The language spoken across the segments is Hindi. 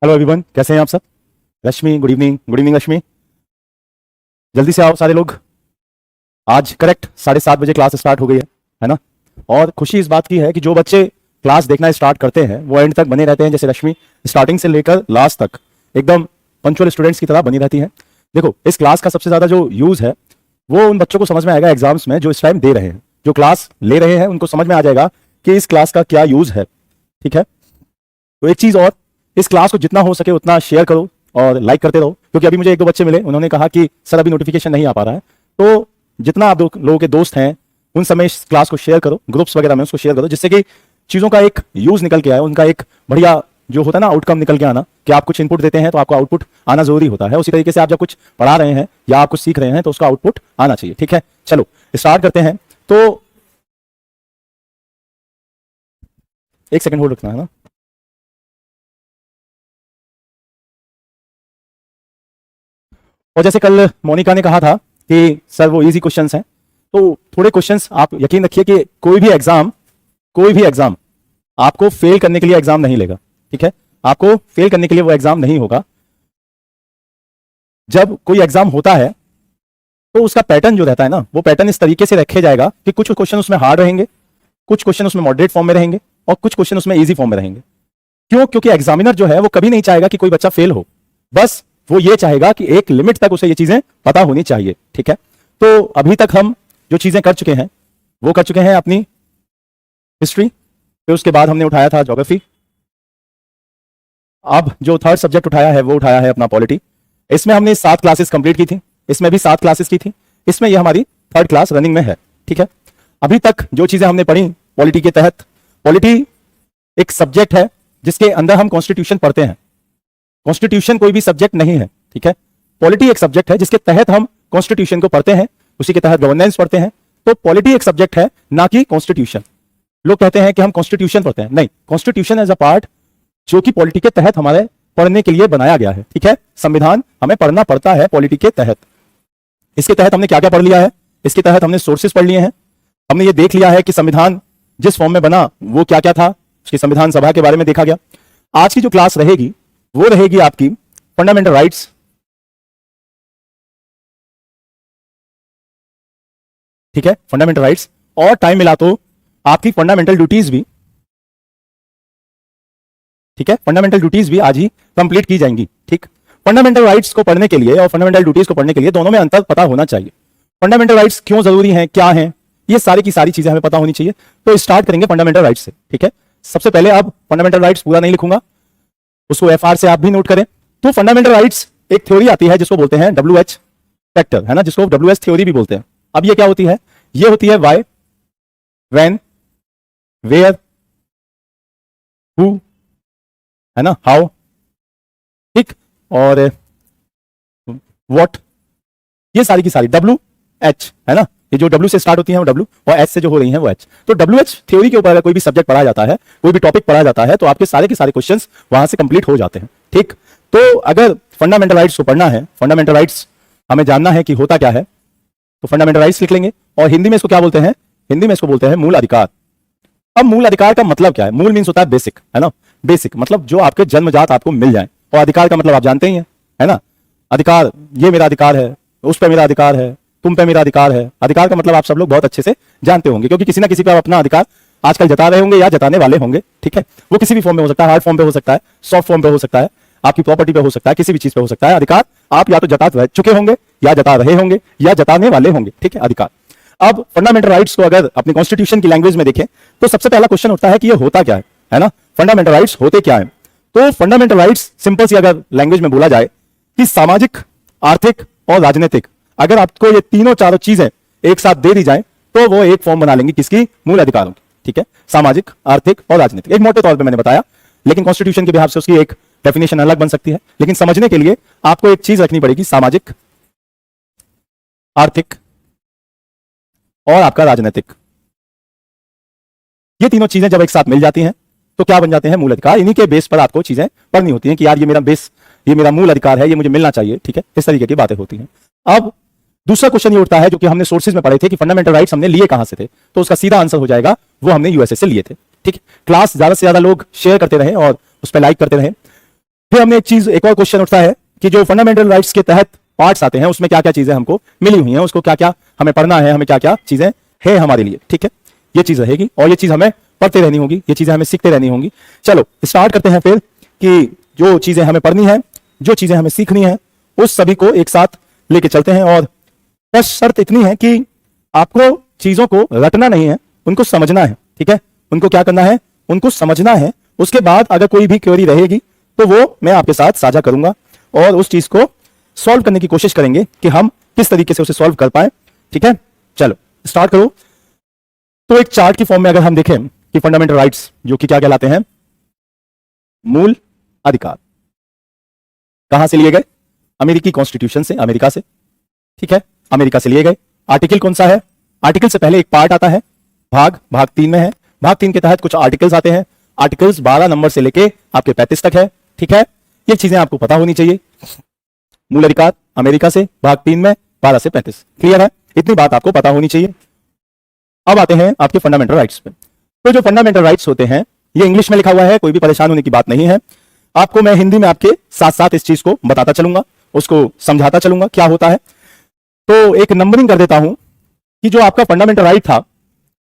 हेलो एवरीवन, कैसे हैं आप सब। रश्मि, गुड इवनिंग। गुड इवनिंग रश्मि। जल्दी से आओ सारे लोग। आज करेक्ट 7:30 बजे क्लास स्टार्ट हो गई है ना। और खुशी इस बात की है कि जो बच्चे क्लास देखना स्टार्ट करते हैं वो एंड तक बने रहते हैं। जैसे रश्मि स्टार्टिंग से लेकर लास्ट तक एकदम पंक्चुअल स्टूडेंट्स की तरह बनी रहती हैं। देखो, इस क्लास का सबसे ज्यादा जो यूज है वो उन बच्चों को समझ में आएगा एग्जाम्स में, जो इस टाइम दे रहे हैं, जो क्लास ले रहे हैं, उनको समझ में आ जाएगा कि इस क्लास का क्या यूज है। ठीक है, तो एक चीज और, इस क्लास को जितना हो सके उतना शेयर करो और लाइक करते रहो, क्योंकि अभी मुझे एक दो बच्चे मिले, उन्होंने कहा कि सर अभी नोटिफिकेशन नहीं आ पा रहा है। तो जितना आप लोगों के दोस्त हैं उन समय इस क्लास को शेयर करो, ग्रुप्स वगैरह में उसको शेयर करो, जिससे कि चीजों का एक यूज निकल के आए, उनका एक बढ़िया जो होता है ना आउटकम निकल के आना। कि आप कुछ इनपुट देते हैं तो आपका आउटपुट आना जरूरी होता है, उसी तरीके से आप जब कुछ पढ़ा रहे हैं या आप कुछ सीख रहे हैं तो उसका आउटपुट आना चाहिए। ठीक है, चलो स्टार्ट करते हैं। तो एक सेकंड होल्ड रखना है ना। और जैसे कल मोनिका ने कहा था कि सर वो इजी क्वेश्चंस हैं, तो थोड़े क्वेश्चंस आप यकीन रखिए कि कोई भी एग्जाम आपको फेल करने के लिए एग्जाम नहीं लेगा। ठीक है, आपको फेल करने के लिए वो एग्जाम नहीं होगा। जब कोई एग्जाम होता है तो उसका पैटर्न जो रहता है ना, वो पैटर्न इस तरीके से रखे जाएगा कि कुछ क्वेश्चन उसमें हार्ड रहेंगे, कुछ क्वेश्चन उसमें मॉडरेट फॉर्म में रहेंगे और कुछ क्वेश्चन उसमें इजी फॉर्म में रहेंगे। क्यों? क्योंकि एग्जामिनर जो है वो कभी नहीं चाहेगा कि कोई बच्चा फेल हो, बस वो ये चाहेगा कि एक लिमिट तक उसे ये चीजें पता होनी चाहिए। ठीक है, तो अभी तक हम जो चीजें कर चुके हैं वो कर चुके हैं अपनी हिस्ट्री, फिर उसके बाद हमने उठाया था ज्योग्राफी। अब जो थर्ड सब्जेक्ट उठाया है वो उठाया है अपना पॉलिटी। इसमें हमने 7 क्लासेस कंप्लीट की थी, इसमें भी 7 क्लासेस की थी, इसमें ये हमारी थर्ड क्लास रनिंग में है। ठीक है, अभी तक जो चीजें हमने पढ़ी पॉलिटी के तहत, पॉलिटी एक सब्जेक्ट है जिसके अंदर हम कॉन्स्टिट्यूशन पढ़ते हैं। कॉन्स्टिट्यूशन कोई भी सब्जेक्ट नहीं है। ठीक है, पॉलिटी एक सब्जेक्ट है जिसके तहत हम कॉन्स्टिट्यूशन को पढ़ते हैं, उसी के तहत गवर्नेंस पढ़ते हैं। तो पॉलिटी एक सब्जेक्ट है, ना कि कॉन्स्टिट्यूशन। लोग कहते हैं कि हम कॉन्स्टिट्यूशन पढ़ते हैं, नहीं, कॉन्स्टिट्यूशन एज अ पार्ट जो कि पॉलिटी के तहत हमारे पढ़ने के लिए बनाया गया है। ठीक है, संविधान हमें पढ़ना पड़ता है पॉलिटी के तहत। इसके तहत हमने क्या क्या पढ़ लिया है, इसके तहत हमने सोर्सेस पढ़ लिए हैं, हमने ये देख लिया है कि संविधान जिस फॉर्म में बना वो क्या क्या था, उसकी संविधान सभा के बारे में देखा गया। आज की जो क्लास रहेगी वो रहेगी आपकी फंडामेंटल राइट्स। ठीक है, फंडामेंटल राइट्स, और टाइम मिला तो आपकी फंडामेंटल ड्यूटीज भी। ठीक है, फंडामेंटल ड्यूटीज भी आज ही कंप्लीट की जाएंगी। ठीक, फंडामेंटल राइट्स को पढ़ने के लिए और फंडामेंटल ड्यूटीज को पढ़ने के लिए दोनों में अंतर पता होना चाहिए। फंडामेंटल राइट्स क्यों जरूरी हैं, क्या हैं, ये सारी की सारी चीजें हमें पता होनी चाहिए। तो स्टार्ट करेंगे फंडामेंटल राइट्स से। ठीक है, सबसे पहले अब फंडामेंटल राइट्स पूरा नहीं लिखूंगा, उसको एफआर से आप भी नोट करें। तो फंडामेंटल राइट्स एक थ्योरी आती है जिसको बोलते हैं WH फैक्टर, है ना, जिसको WH थ्योरी भी बोलते हैं। अब ये क्या होती है, ये होती है व्हाई, व्हेन, वेयर, हु, है ना, हाउ, ठीक, और व्हाट, ये सारी की सारी WH, है ना, ये जो W से स्टार्ट होती है वो W और H से जो हो रही है वो H। तो WH थ्योरी के ऊपर अगर कोई भी सब्जेक्ट पढ़ा जाता है, कोई भी टॉपिक पढ़ा जाता है, तो आपके सारे के सारे क्वेश्चंस वहां से कंप्लीट हो जाते हैं। ठीक, तो अगर फंडामेंटल राइट्स को पढ़ना है, फंडामेंटल राइट्स हमें जानना है कि होता क्या है, तो फंडामेंटल राइट्स लिख लेंगे। और हिंदी में इसको क्या बोलते हैं, हिंदी में इसको बोलते हैं मूल अधिकार। अब मूल अधिकार का मतलब क्या है, मूल मीन्स होता है बेसिक, है ना, बेसिक मतलब जो आपके जन्मजात आपको मिल जाए, और अधिकार का मतलब आप जानते ही हैं, है ना, अधिकार, ये मेरा अधिकार है, उस पर मेरा अधिकार है, तुम पे मेरा अधिकार है। अधिकार का मतलब आप सब लोग बहुत अच्छे से जानते होंगे, क्योंकि किसी ना किसी पे आप अपना अधिकार आजकल जता रहे होंगे या जताने वाले होंगे। ठीक है, वो किसी भी फॉर्म में हो सकता है, हार्ड फॉर्म पे हो सकता है, सॉफ्ट फॉर्म पे हो सकता है, आपकी प्रॉपर्टी पे हो सकता है, किसी भी चीज पे हो सकता है। अधिकार आप या तो जता चुके होंगे या जता रहे होंगे या जताने वाले होंगे। ठीक है, अधिकार। अब फंडामेंटल राइट्स को अगर अपने कॉन्स्टिट्यूशन की लैंग्वेज में देखें तो सबसे पहला क्वेश्चन उठता है कि ये होता क्या है ना, फंडामेंटल राइट्स होते क्या है। तो फंडामेंटल राइट्स सिंपल सी अगर लैंग्वेज में बोला जाए कि सामाजिक, आर्थिक और राजनीतिक, अगर आपको ये तीनों चारों चीजें एक साथ दे दी जाए तो वो एक फॉर्म बना लेंगी किसकी, मूल अधिकारों की। ठीक है, सामाजिक, आर्थिक और राजनीतिक, एक मोटे तौर पे मैंने बताया, लेकिन कॉन्स्टिट्यूशन के बिहाफ से उसकी एक डेफिनेशन अलग बन सकती है। लेकिन समझने के लिए आपको एक चीज रखनी पड़ेगी, सामाजिक, आर्थिक और आपका राजनीतिक। ये तीनों चीजें जब एक साथ मिल जाती हैं तो क्या बन जाते हैं, मूल अधिकार। इन्हीं के बेस पर आपको चीजें पढ़नी होती हैं कि यार ये मेरा बेस, ये मेरा मूल अधिकार है, ये मुझे मिलना चाहिए। ठीक है, इस तरीके की बातें होती हैं। अब दूसरा क्वेश्चन ये उठता है जो कि हमने सोर्सेज में पढ़े थे कि फंडामेंटल राइट्स हमने लिए कहां से थे, तो उसका सीधा आंसर हो जाएगा वो हमने यूएसए से लिए थे। ठीक है, क्लास ज्यादा से ज्यादा लोग शेयर करते रहे और उस पर लाइक करते रहे। फिर हमने एक और क्वेश्चन उठता है कि जो फंडामेंटल राइट्स के तहत पार्ट्स आते हैं उसमें क्या क्या चीजें हमको मिली हुई हैं, उसको क्या क्या हमें पढ़ना है, हमें क्या क्या चीजें है हमारे लिए। ठीक है, ये चीज रहेगी और ये चीज हमें पढ़ते रहनी होगी, ये चीजें हमें सीखते रहनी होंगी। चलो स्टार्ट करते हैं फिर कि जो चीजें हमें पढ़नी है, जो चीजें हमें सीखनी है, उस सभी को एक साथ लेके चलते हैं। और बस शर्त इतनी है कि आपको चीजों को रटना नहीं है, उनको समझना है। ठीक है, उनको क्या करना है, उनको समझना है। उसके बाद अगर कोई भी क्वेरी रहेगी तो वो मैं आपके साथ साझा करूंगा और उस चीज को सॉल्व करने की कोशिश करेंगे कि हम किस तरीके से उसे सॉल्व कर पाए। ठीक है, चलो स्टार्ट करो। तो एक चार्ट की फॉर्म में अगर हम देखें कि फंडामेंटल राइट्स जो कि क्या कहलाते हैं, मूल अधिकार, कहां से लिए गए, अमेरिकी कॉन्स्टिट्यूशन से, अमेरिका से। ठीक है, अमेरिका से लिए गए। आर्टिकल कौन सा है, आर्टिकल से पहले एक पार्ट आता है, भाग 3 में है। भाग 3 के तहत कुछ आर्टिकल्स आते हैं। आर्टिकल्स 12 नंबर से लेके आपके 35 तक है। ठीक है, ये चीजें आपको पता होनी चाहिए। मूल अधिकार अमेरिका से, भाग 3 में 12 से 35। क्लियर है, इतनी बात आपको पता होनी चाहिए। अब आते हैं आपके फंडामेंटल राइट्स पे। तो जो फंडामेंटल राइट्स होते हैं ये इंग्लिश में लिखा हुआ है, कोई भी परेशान होने की बात नहीं है। आपको मैं हिंदी में आपके साथ साथ इस चीज को बताता चलूंगा, उसको समझाता चलूंगा क्या होता है। तो एक नंबरिंग कर देता हूं कि जो आपका फंडामेंटल राइट था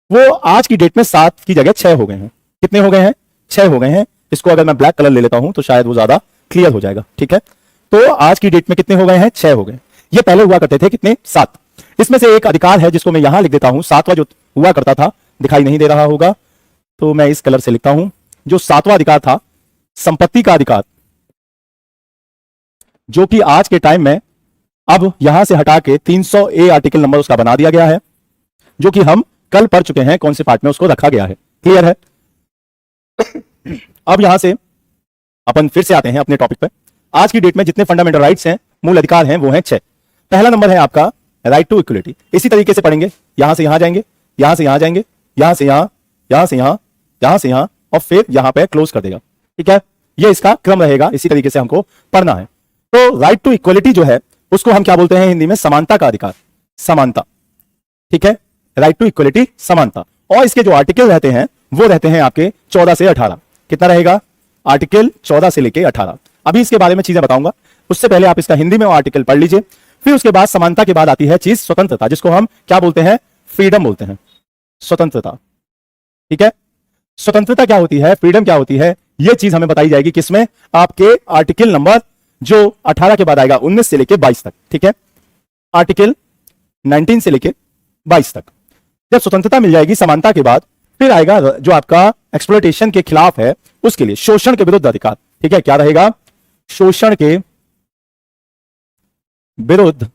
वो आज की डेट में 7 की जगह 6 हो गए हैं। कितने हो गए हैं, 6 हो गए हैं। इसको अगर मैं ब्लैक कलर ले लेता हूं तो शायद वो ज्यादा क्लियर हो जाएगा। ठीक है, तो आज की डेट में कितने हो गए हैं, 6 हो गए। ये पहले हुआ करते थे कितने, 7। इसमें से एक अधिकार है जिसको मैं यहां लिख देता हूं, 7वां जो हुआ करता था, दिखाई नहीं दे रहा होगा तो मैं इस कलर से लिखता हूं। जो 7वां अधिकार था, संपत्ति का अधिकार, जो कि आज के टाइम में अब यहां से हटा के 300A आर्टिकल नंबर उसका बना दिया गया है, जो कि हम कल पढ़ चुके हैं कौन से पार्ट में उसको रखा गया है। क्लियर है। अब यहां से अपन फिर से आते हैं अपने टॉपिक पे। आज की डेट में जितने फंडामेंटल राइट्स हैं, मूल अधिकार हैं, वो हैं 6। पहला नंबर है आपका राइट टू इक्वलिटी। इसी तरीके से पढ़ेंगे, यहां से यहां जाएंगे, यहां से यहां जाएंगे, यहां से यहां, यहां से यहां, यहां से यहां और फिर यहां पे क्लोज कर देगा। ठीक है, ये इसका क्रम रहेगा, इसी तरीके से हमको पढ़ना है। तो राइट टू इक्वलिटी जो है उसको हम क्या बोलते हैं हिंदी में, समानता का अधिकार, समानता। ठीक है, राइट टू इक्वलिटी, समानता। और इसके जो आर्टिकल रहते हैं वो रहते हैं आपके 14 से 18। कितना रहेगा, आर्टिकल 14 से लेके 18। अभी इसके बारे में चीजें बताऊंगा, उससे पहले आप इसका हिंदी में आर्टिकल पढ़ लीजिए। फिर उसके बाद समानता के बाद आती है चीज स्वतंत्रता, जिसको हम क्या बोलते हैं, फ्रीडम बोलते हैं, स्वतंत्रता। ठीक है, स्वतंत्रता क्या होती है, फ्रीडम क्या होती है, यह चीज हमें बताई जाएगी किसमें, आपके आर्टिकल नंबर जो 18 के बाद आएगा 19 से लेके 22 तक। ठीक है, आर्टिकल 19 से लेके 22 तक। जब स्वतंत्रता मिल जाएगी समानता के बाद, फिर आएगा जो आपका एक्सप्लॉयटेशन के खिलाफ है उसके लिए शोषण के विरुद्ध अधिकार। ठीक है, क्या रहेगा, शोषण के विरुद्ध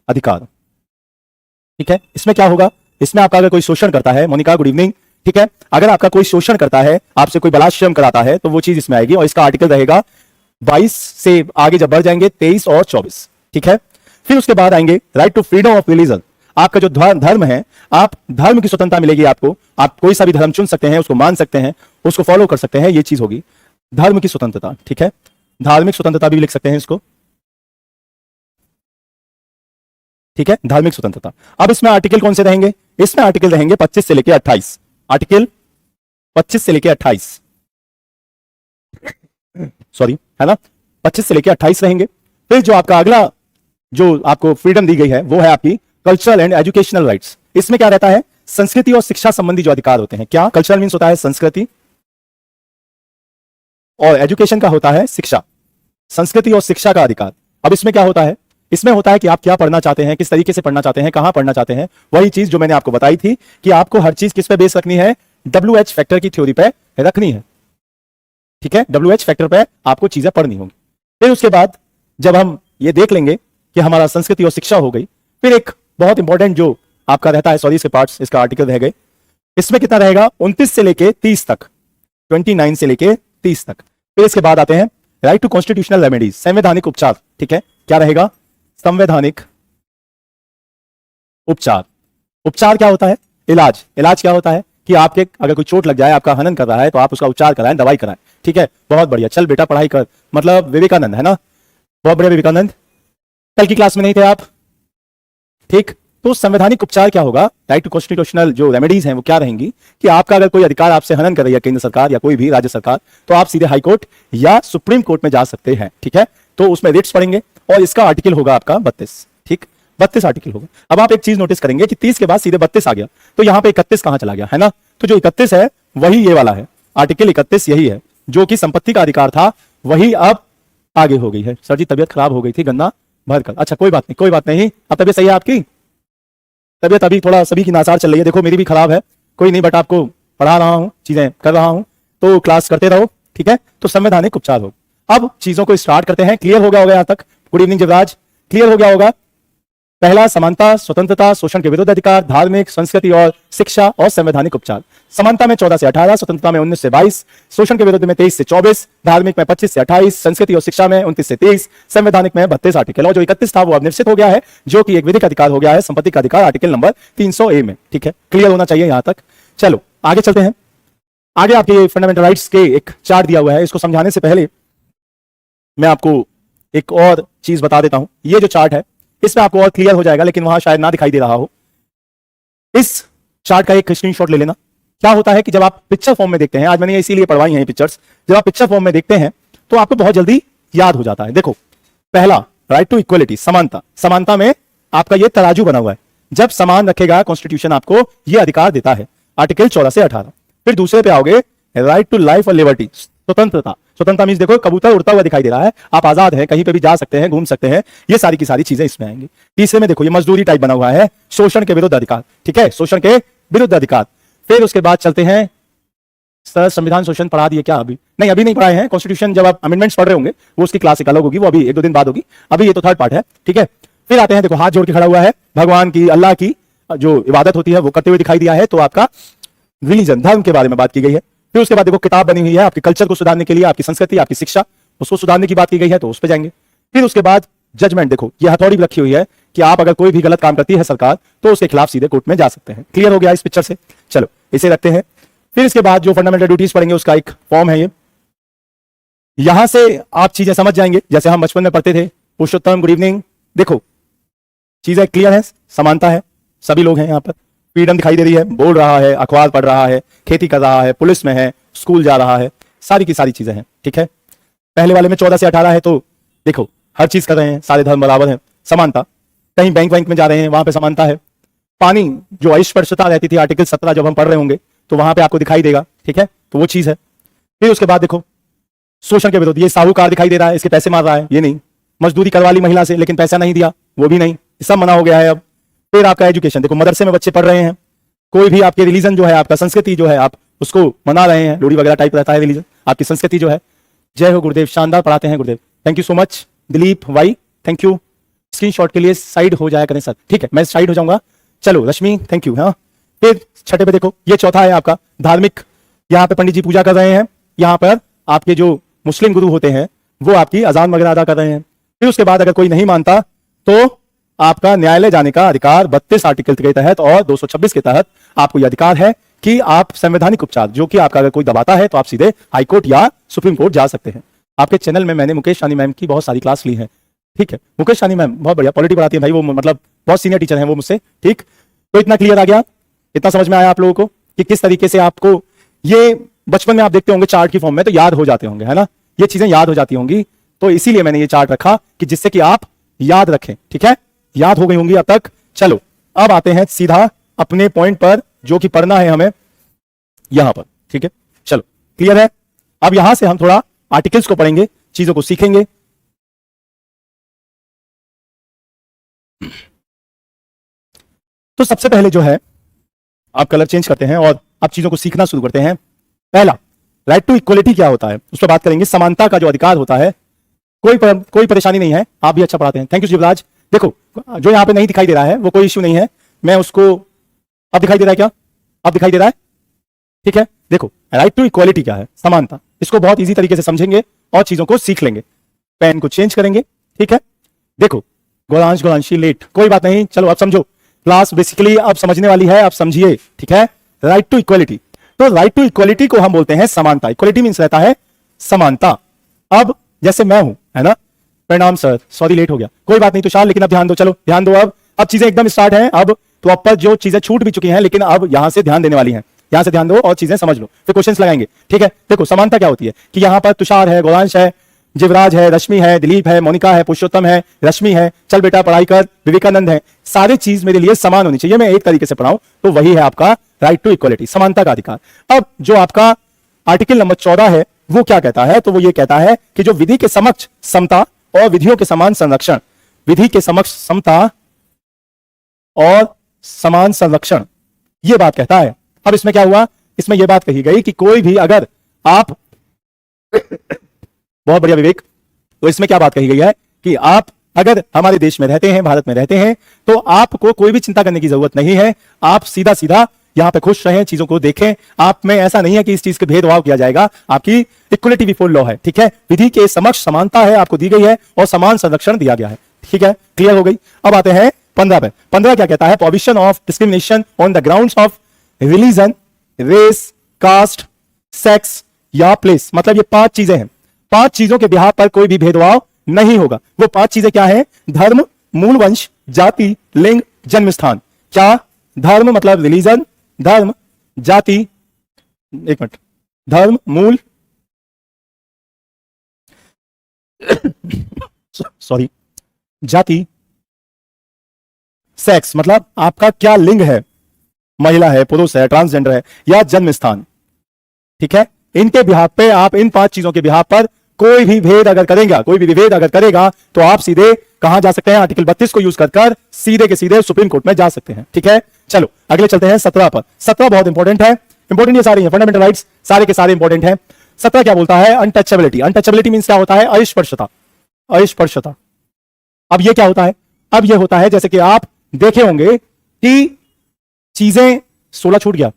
अधिकार। ठीक है, इसमें क्या होगा, इसमें आपका अगर कोई शोषण करता है, मोनिका गुड इवनिंग। ठीक है, अगर आपका कोई शोषण करता है, आपसे कोई बलात्कार कराता है तो वो चीज इसमें आएगी और इसका आर्टिकल रहेगा 22 से आगे जब बढ़ जाएंगे 23 और 24। ठीक है, फिर उसके बाद आएंगे right to freedom of religion. आपका जो धर्म है, आप धर्म की स्वतंत्रता मिलेगी आपको, आप कोई सा भी धर्म चुन सकते हैं, उसको मान सकते हैं, उसको फॉलो कर सकते हैं, ये चीज होगी धर्म की स्वतंत्रता। ठीक है, धार्मिक स्वतंत्रता भी लिख सकते हैं इसको। ठीक है, धार्मिक स्वतंत्रता। अब इसमें आर्टिकल कौन से रहेंगे, इसमें आर्टिकल रहेंगे 25 से लेके 28। आर्टिकल 25 से लेके 28, सॉरी, है ना, 25 से लेके 28 रहेंगे। फिर जो आपका अगला जो आपको फ्रीडम दी गई है वो है आपकी कल्चरल एंड एजुकेशनल राइट्स। इसमें क्या रहता है, संस्कृति और शिक्षा संबंधी जो अधिकार होते हैं। क्या, कल्चरल मीन्स होता है संस्कृति और एजुकेशन का होता है शिक्षा, संस्कृति और शिक्षा का अधिकार। अब इसमें क्या होता है, इसमें होता है कि आप क्या पढ़ना चाहते हैं, किस तरीके से पढ़ना चाहते हैं, कहां पढ़ना चाहते हैं। वही चीज जो मैंने आपको बताई थी कि आपको हर चीज किस पे बेस रखनी है, WH फैक्टर की थ्योरी पे रखनी है। ठीक है, WH फैक्टर पे आपको चीजें पढ़नी होंगी। फिर उसके बाद जब हम ये देख लेंगे कि हमारा संस्कृति और शिक्षा हो गई, फिर एक बहुत इंपॉर्टेंट जो आपका रहता है, सॉरी इसके पार्ट्स, इसका आर्टिकल रह गए। इसमें कितना रहेगा, 29 से लेके 30 तक, 29 से लेके 30 तक। फिर इसके बाद आते हैं राइट टू कॉन्स्टिट्यूशनल रेमेडीज, संवैधानिक उपचार। ठीक है, क्या रहेगा, संवैधानिक उपचार। उपचार क्या होता है, इलाज। इलाज क्या होता है कि आपके अगर कोई चोट लग जाए, आपका हनन कर रहा है तो आप उसका उपचार कराएं, दवाई कराएं। ठीक है, बहुत बढ़िया, चल बेटा पढ़ाई कर, मतलब विवेकानंद है ना, बहुत बढ़िया विवेकानंद। कल की क्लास में नहीं थे आप, ठीक, तो संवैधानिक उपचार क्या होगा, राइट टू कॉन्स्टिट्यूशनल जो रेमेडीज हैं वो क्या रहेंगी कि आपका अगर कोई अधिकार आपसे हनन कर रही है केंद्र सरकार या कोई भी राज्य सरकार, तो आप सीधे हाई कोर्ट या सुप्रीम कोर्ट में जा सकते हैं। ठीक है, तो उसमें रिट्स पढ़ेंगे और इसका आर्टिकल होगा आपका 32। ठीक, 32 आर्टिकल होगा। अब आप एक चीज नोटिस करेंगे कि 30 के बाद सीधे 32 आ गया, तो यहां पे 31 कहां चला गया, है ना। तो जो 31 है वही ये वाला है, आर्टिकल 31 यही है, जो कि संपत्ति का अधिकार था वही अब आगे हो गई है। सर जी तबियत खराब हो गई थी गन्ना भरकर, अच्छा कोई बात नहीं, कोई बात नहीं, अब तबियत सही है आपकी, तबियत अभी थोड़ा सभी की नासार चल रही है, देखो मेरी भी खराब है, कोई नहीं, बट आपको पढ़ा रहा हूं, चीजें कर रहा हूं, तो क्लास करते रहो। ठीक है, तो संवैधानिक उपचार हो। अब चीजों को स्टार्ट करते हैं। क्लियर हो गया होगा यहां तक? गुड इवनिंग जीवराज, क्लियर हो गया होगा? पहला, समानता, स्वतंत्रता, शोषण के विरुद्ध अधिकार, धार्मिक, संस्कृति और शिक्षा और संवैधानिक उपचार। समानता में 14 से 18, स्वतंत्रता में 19 से 22, शोषण के विरुद्ध में 23 से 24, धार्मिक में 25 से 28, संस्कृति और शिक्षा में 29 से 23, संवैधानिक में 32 आर्टिकल, और जो 31 था वो अब निश्चित हो गया है, जो कि एक विधिक अधिकार हो गया है, संपत्ति का अधिकार, आर्टिकल नंबर 300A में। ठीक है, क्लियर होना चाहिए यहां तक। चलो आगे चलते हैं। आगे आपके फंडामेंटल राइट्स के एक चार्ट दिया हुआ है, इसको समझाने से पहले मैं आपको एक और चीज बता देता हूं। ये जो चार्ट है इसमें आपको और क्लियर हो जाएगा, लेकिन वहां शायद ना दिखाई दे रहा हो। इस चार्ट का एक स्क्रीनशॉट ले लेना। क्या होता है कि जब आप पिक्चर फॉर्म में देखते हैं, आज मैंने इसीलिए पढ़वाई हैं पिक्चर्स, जब आप पिक्चर फॉर्म में देखते हैं तो आपको बहुत जल्दी याद हो जाता है। देखो, पहला राइट टू इक्वलिटी, समानता। समानता में आपका ये तराजू बना हुआ है, जब समान रखेगा कॉन्स्टिट्यूशन आपको ये अधिकार देता है, आर्टिकल 14 से 18। फिर दूसरे पे आओगे, राइट टू लाइफ और लिबर्टी, स्वतंत्रता। स्वतंत्रता मींस देखो कबूतर उड़ता हुआ दिखाई दे रहा है, आप आजाद हैं, कहीं पे भी जा सकते हैं, घूम सकते हैं, ये सारी की सारी चीजें इसमें आएंगी। तीसरे में देखो ये मजदूरी टाइप बना हुआ है, शोषण के विरुद्ध अधिकार। ठीक है, शोषण के विरुद्ध अधिकार। फिर उसके बाद चलते हैं, सर संविधान शोषण पढ़ा दिए क्या? अभी नहीं, अभी नहीं पढ़ाए हैं। कॉन्स्टिट्यूशन जब आप अमेंडमेंट्स पढ़ रहे होंगे वो उसकी क्लास एक अलग होगी, वो अभी 1-2 दिन बाद होगी, अभी ये तो थर्ड पार्ट है। ठीक है, फिर आते हैं, देखो हाथ जोड़ के खड़ा हुआ है, भगवान की, अल्लाह की जो इबादत होती है वो करते हुए दिखाई दिया है, तो आपका रिलीजन, धर्म के बारे में बात की गई है। फिर उसके बाद देखो किताब बनी हुई है आपके कल्चर को सुधारने के लिए, आपकी संस्कृति, आपकी शिक्षा, उसको सुधारने की बात की गई है, तो उस पर जाएंगे। फिर उसके बाद जजमेंट, देखो ये हथौड़ी भी रखी हुई है कि आप अगर कोई भी गलत काम करती है सरकार तो उसके खिलाफ सीधे कोर्ट में जा सकते हैं। क्लियर हो गया इस पिक्चर से? चलो इसे रखते हैं। फिर इसके बाद जो फंडामेंटल ड्यूटीज पढ़ेंगे उसका एक फॉर्म है ये, यहां से आप चीजें समझ जाएंगे जैसे हम बचपन में पढ़ते थे। पुरुषोत्तम गुड इवनिंग, देखो चीजें क्लियर है, समानता है, सभी लोग हैं यहाँ पर, फ्रीडम दिखाई दे रही है, बोल रहा है, अखबार पढ़ रहा है, खेती कर रहा है, पुलिस में है, स्कूल जा रहा है, सारी की सारी चीजें हैं। ठीक है, पहले वाले में 14 से 18 है, तो देखो हर चीज कर रहे हैं, सारे धर्म बराबर हैं, समानता। कहीं बैंक में जा रहे हैं वहां पे समानता है। पानी जो अस्पृश्यता रहती थी, आर्टिकल 17 जब हम पढ़ रहे होंगे तो वहां पे आपको दिखाई देगा। ठीक है, तो वो चीज है। फिर उसके बाद देखो शोषण के विरुद्ध, ये साहूकार दिखाई दे रहा है, इसके पैसे मार रहा है, ये नहीं। मजदूरी करवा ली महिला से लेकिन पैसा नहीं दिया, वो भी नहीं, सब मना हो गया है अब। फिर आपका एजुकेशन, देखो मदरसे में बच्चे पढ़ रहे हैं, कोई भी आपके रिलीजन जो है, आपका संस्कृति जो है, आप उसको मना रहे हैं, लोहड़ी वगैरह टाइप रहता है रिलीजन, आपकी संस्कृति जो है। जय हो गुरुदेव, शानदार पढ़ाते हैं Gurudev, thank you so much. Dilip Y, thank you. Screenshot के लिए साइड हो जाया करें सर। ठीक है, मैं साइड हो जाऊंगा। चलो रश्मि, थैंक यू। हाँ, फिर छठे पे देखो, ये चौथा है आपका धार्मिक, यहाँ पे पंडित जी पूजा कर रहे हैं, यहाँ पर आपके जो मुस्लिम गुरु होते हैं वो आपकी अजान वगैरह अदा कर रहे हैं। फिर उसके बाद अगर कोई नहीं मानता तो आपका न्यायालय जाने का अधिकार 32 आर्टिकल के तहत और 226 के तहत आपको यह अधिकार है कि आप संवैधानिक उपचार, जो कि आपका अगर कोई दबाता है तो आप सीधे हाई कोर्ट या सुप्रीम कोर्ट जा सकते हैं। आपके चैनल में मैंने मुकेश सानी मैम की बहुत सारी क्लास ली है। ठीक है, मुकेश सानी मैम बहुत बढ़िया पॉलिटी पढ़ाती है भाई, वो मतलब बहुत सीनियर टीचर है वो मुझसे। ठीक, तो इतना क्लियर आ गया, इतना समझ में आया आप लोगों को कि किस तरीके से आपको ये बचपन में आप देखते होंगे चार्ट की फॉर्म में, तो याद हो जाते होंगे, है ना, ये चीजें याद हो जाती होंगी, तो इसीलिए मैंने ये चार्ट रखा कि जिससे कि आप याद रखें। ठीक है, याद हो गई होंगी अब तक। चलो अब आते हैं सीधा अपने पॉइंट पर, जो कि पढ़ना है हमें यहां पर। ठीक है, चलो क्लियर है। अब यहां से हम थोड़ा आर्टिकल्स को पढ़ेंगे, चीजों को सीखेंगे। तो सबसे पहले जो है, आप कलर चेंज करते हैं और आप चीजों को सीखना शुरू करते हैं। पहला, राइट टू इक्वलिटी क्या होता है उस पर बात करेंगे। समानता का जो अधिकार होता है, कोई परेशानी नहीं है, आप भी अच्छा पढ़ाते हैं, थैंक यू शिवराज। देखो जो यहां पे नहीं दिखाई दे रहा है वो कोई इश्यू नहीं है, मैं उसको, अब दिखाई दे रहा है क्या? अब दिखाई दे रहा है? ठीक है, देखो राइट टू इक्वलिटी क्या है, समानता, इसको बहुत इजी तरीके से समझेंगे और चीजों को सीख लेंगे। पेन को चेंज करेंगे। ठीक है, देखो गौरांशी लेट, कोई बात नहीं, चलो अब समझो, क्लास बेसिकली अब समझने वाली है, आप समझिए। ठीक है, राइट टू इक्वलिटी, तो राइट टू इक्वलिटी को हम बोलते हैं समानता। इक्वलिटी मींस रहता है समानता। अब जैसे मैं हूं, है ना, प्रणाम सर, सॉरी लेट हो गया, कोई बात नहीं तुषार, लेकिन अब ध्यान दो, चलो ध्यान दो। अब अब चीजें एकदम स्टार्ट हैं। अब तो अब पर जो चीजें छूट भी चुकी हैं, लेकिन अब यहां से ध्यान देने वाली हैं। यहां से ध्यान दो और चीजें समझ लो, फिर क्वेश्चंस लगाएंगे। ठीक है, देखो समानता क्या होती है कि यहां पर तुषार है, गौरांश है, जीवराज है, रश्मि है, दिलीप है, मोनिका है, पुरुषोत्तम है, रश्मि है, चल बेटा पढ़ाई कर, विवेकानंद है। सारी चीज मेरे लिए समान होनी चाहिए, मैं एक तरीके से पढ़ाऊं, तो वही है आपका राइट टू इक्वलिटी, समानता का अधिकार। अब जो आपका आर्टिकल नंबर 14 है वो क्या कहता है, तो वो ये कहता है कि जो विधि के समक्ष समता और विधियों के समान संरक्षण, विधि के समक्ष समता और समान संरक्षण, ये बात कहता है। अब इसमें क्या हुआ, इसमें यह बात कही गई कि कोई भी अगर आप बहुत बढ़िया विवेक, तो इसमें क्या बात कही गई है कि आप अगर हमारे देश में रहते हैं, भारत में रहते हैं, तो आपको कोई भी चिंता करने की जरूरत नहीं है। आप सीधा सीधा यहां पे खुश रहें, चीजों को देखें। आप में ऐसा नहीं है कि इस चीज के भेदभाव किया जाएगा, आपकी इक्वलिटी बिफोर लॉ है। ठीक है, विधि के समक्ष समानता है आपको दी गई है और समान संरक्षण दिया गया है। ठीक है, क्लियर हो गई। अब आते हैं 15 पे। 15 क्या कहता है, prohibition of discrimination on the grounds of religion, race, caste, sex या प्लेस। मतलब ये 5 चीजें हैं, 5 चीजों के बिहार पर कोई भी भेदभाव नहीं होगा। वो 5 चीजें क्या है, धर्म, मूल वंश, जाति, लिंग, जन्म स्थान। क्या, धर्म मतलब रिलीजन, धर्म, जाति, एक मिनट, धर्म, मूल सॉरी, जाति, सेक्स मतलब आपका क्या लिंग है, महिला है, पुरुष है, ट्रांसजेंडर है, या जन्म स्थान। ठीक है, इनके बिहार पे आप, इन 5 चीजों के बिहार पर कोई भी भेद अगर करेगा, कोई भी विभेद अगर करेगा, तो आप सीधे कहां जा सकते हैं, आर्टिकल 32 को यूज कर सीधे के सीधे सुप्रीम कोर्ट में जा सकते हैं। ठीक है, चलो अगले चलते हैं 17 पर। 17 बहुत इंपॉर्टेंट है, इंपॉर्टेंट ये सारे हैं, फंडामेंटल राइट्स सारे के सारे इंपॉर्टेंट हैं। 17 क्या बोलता है, अनटचेबिलिटी। अनटचेबिलिटी मींस क्या होता है, अस्पर्शता, अस्पर्शता। अब ये क्या होता है, अब ये होता है जैसे कि आप देखे होंगे कि चीजें 16 छूट गया,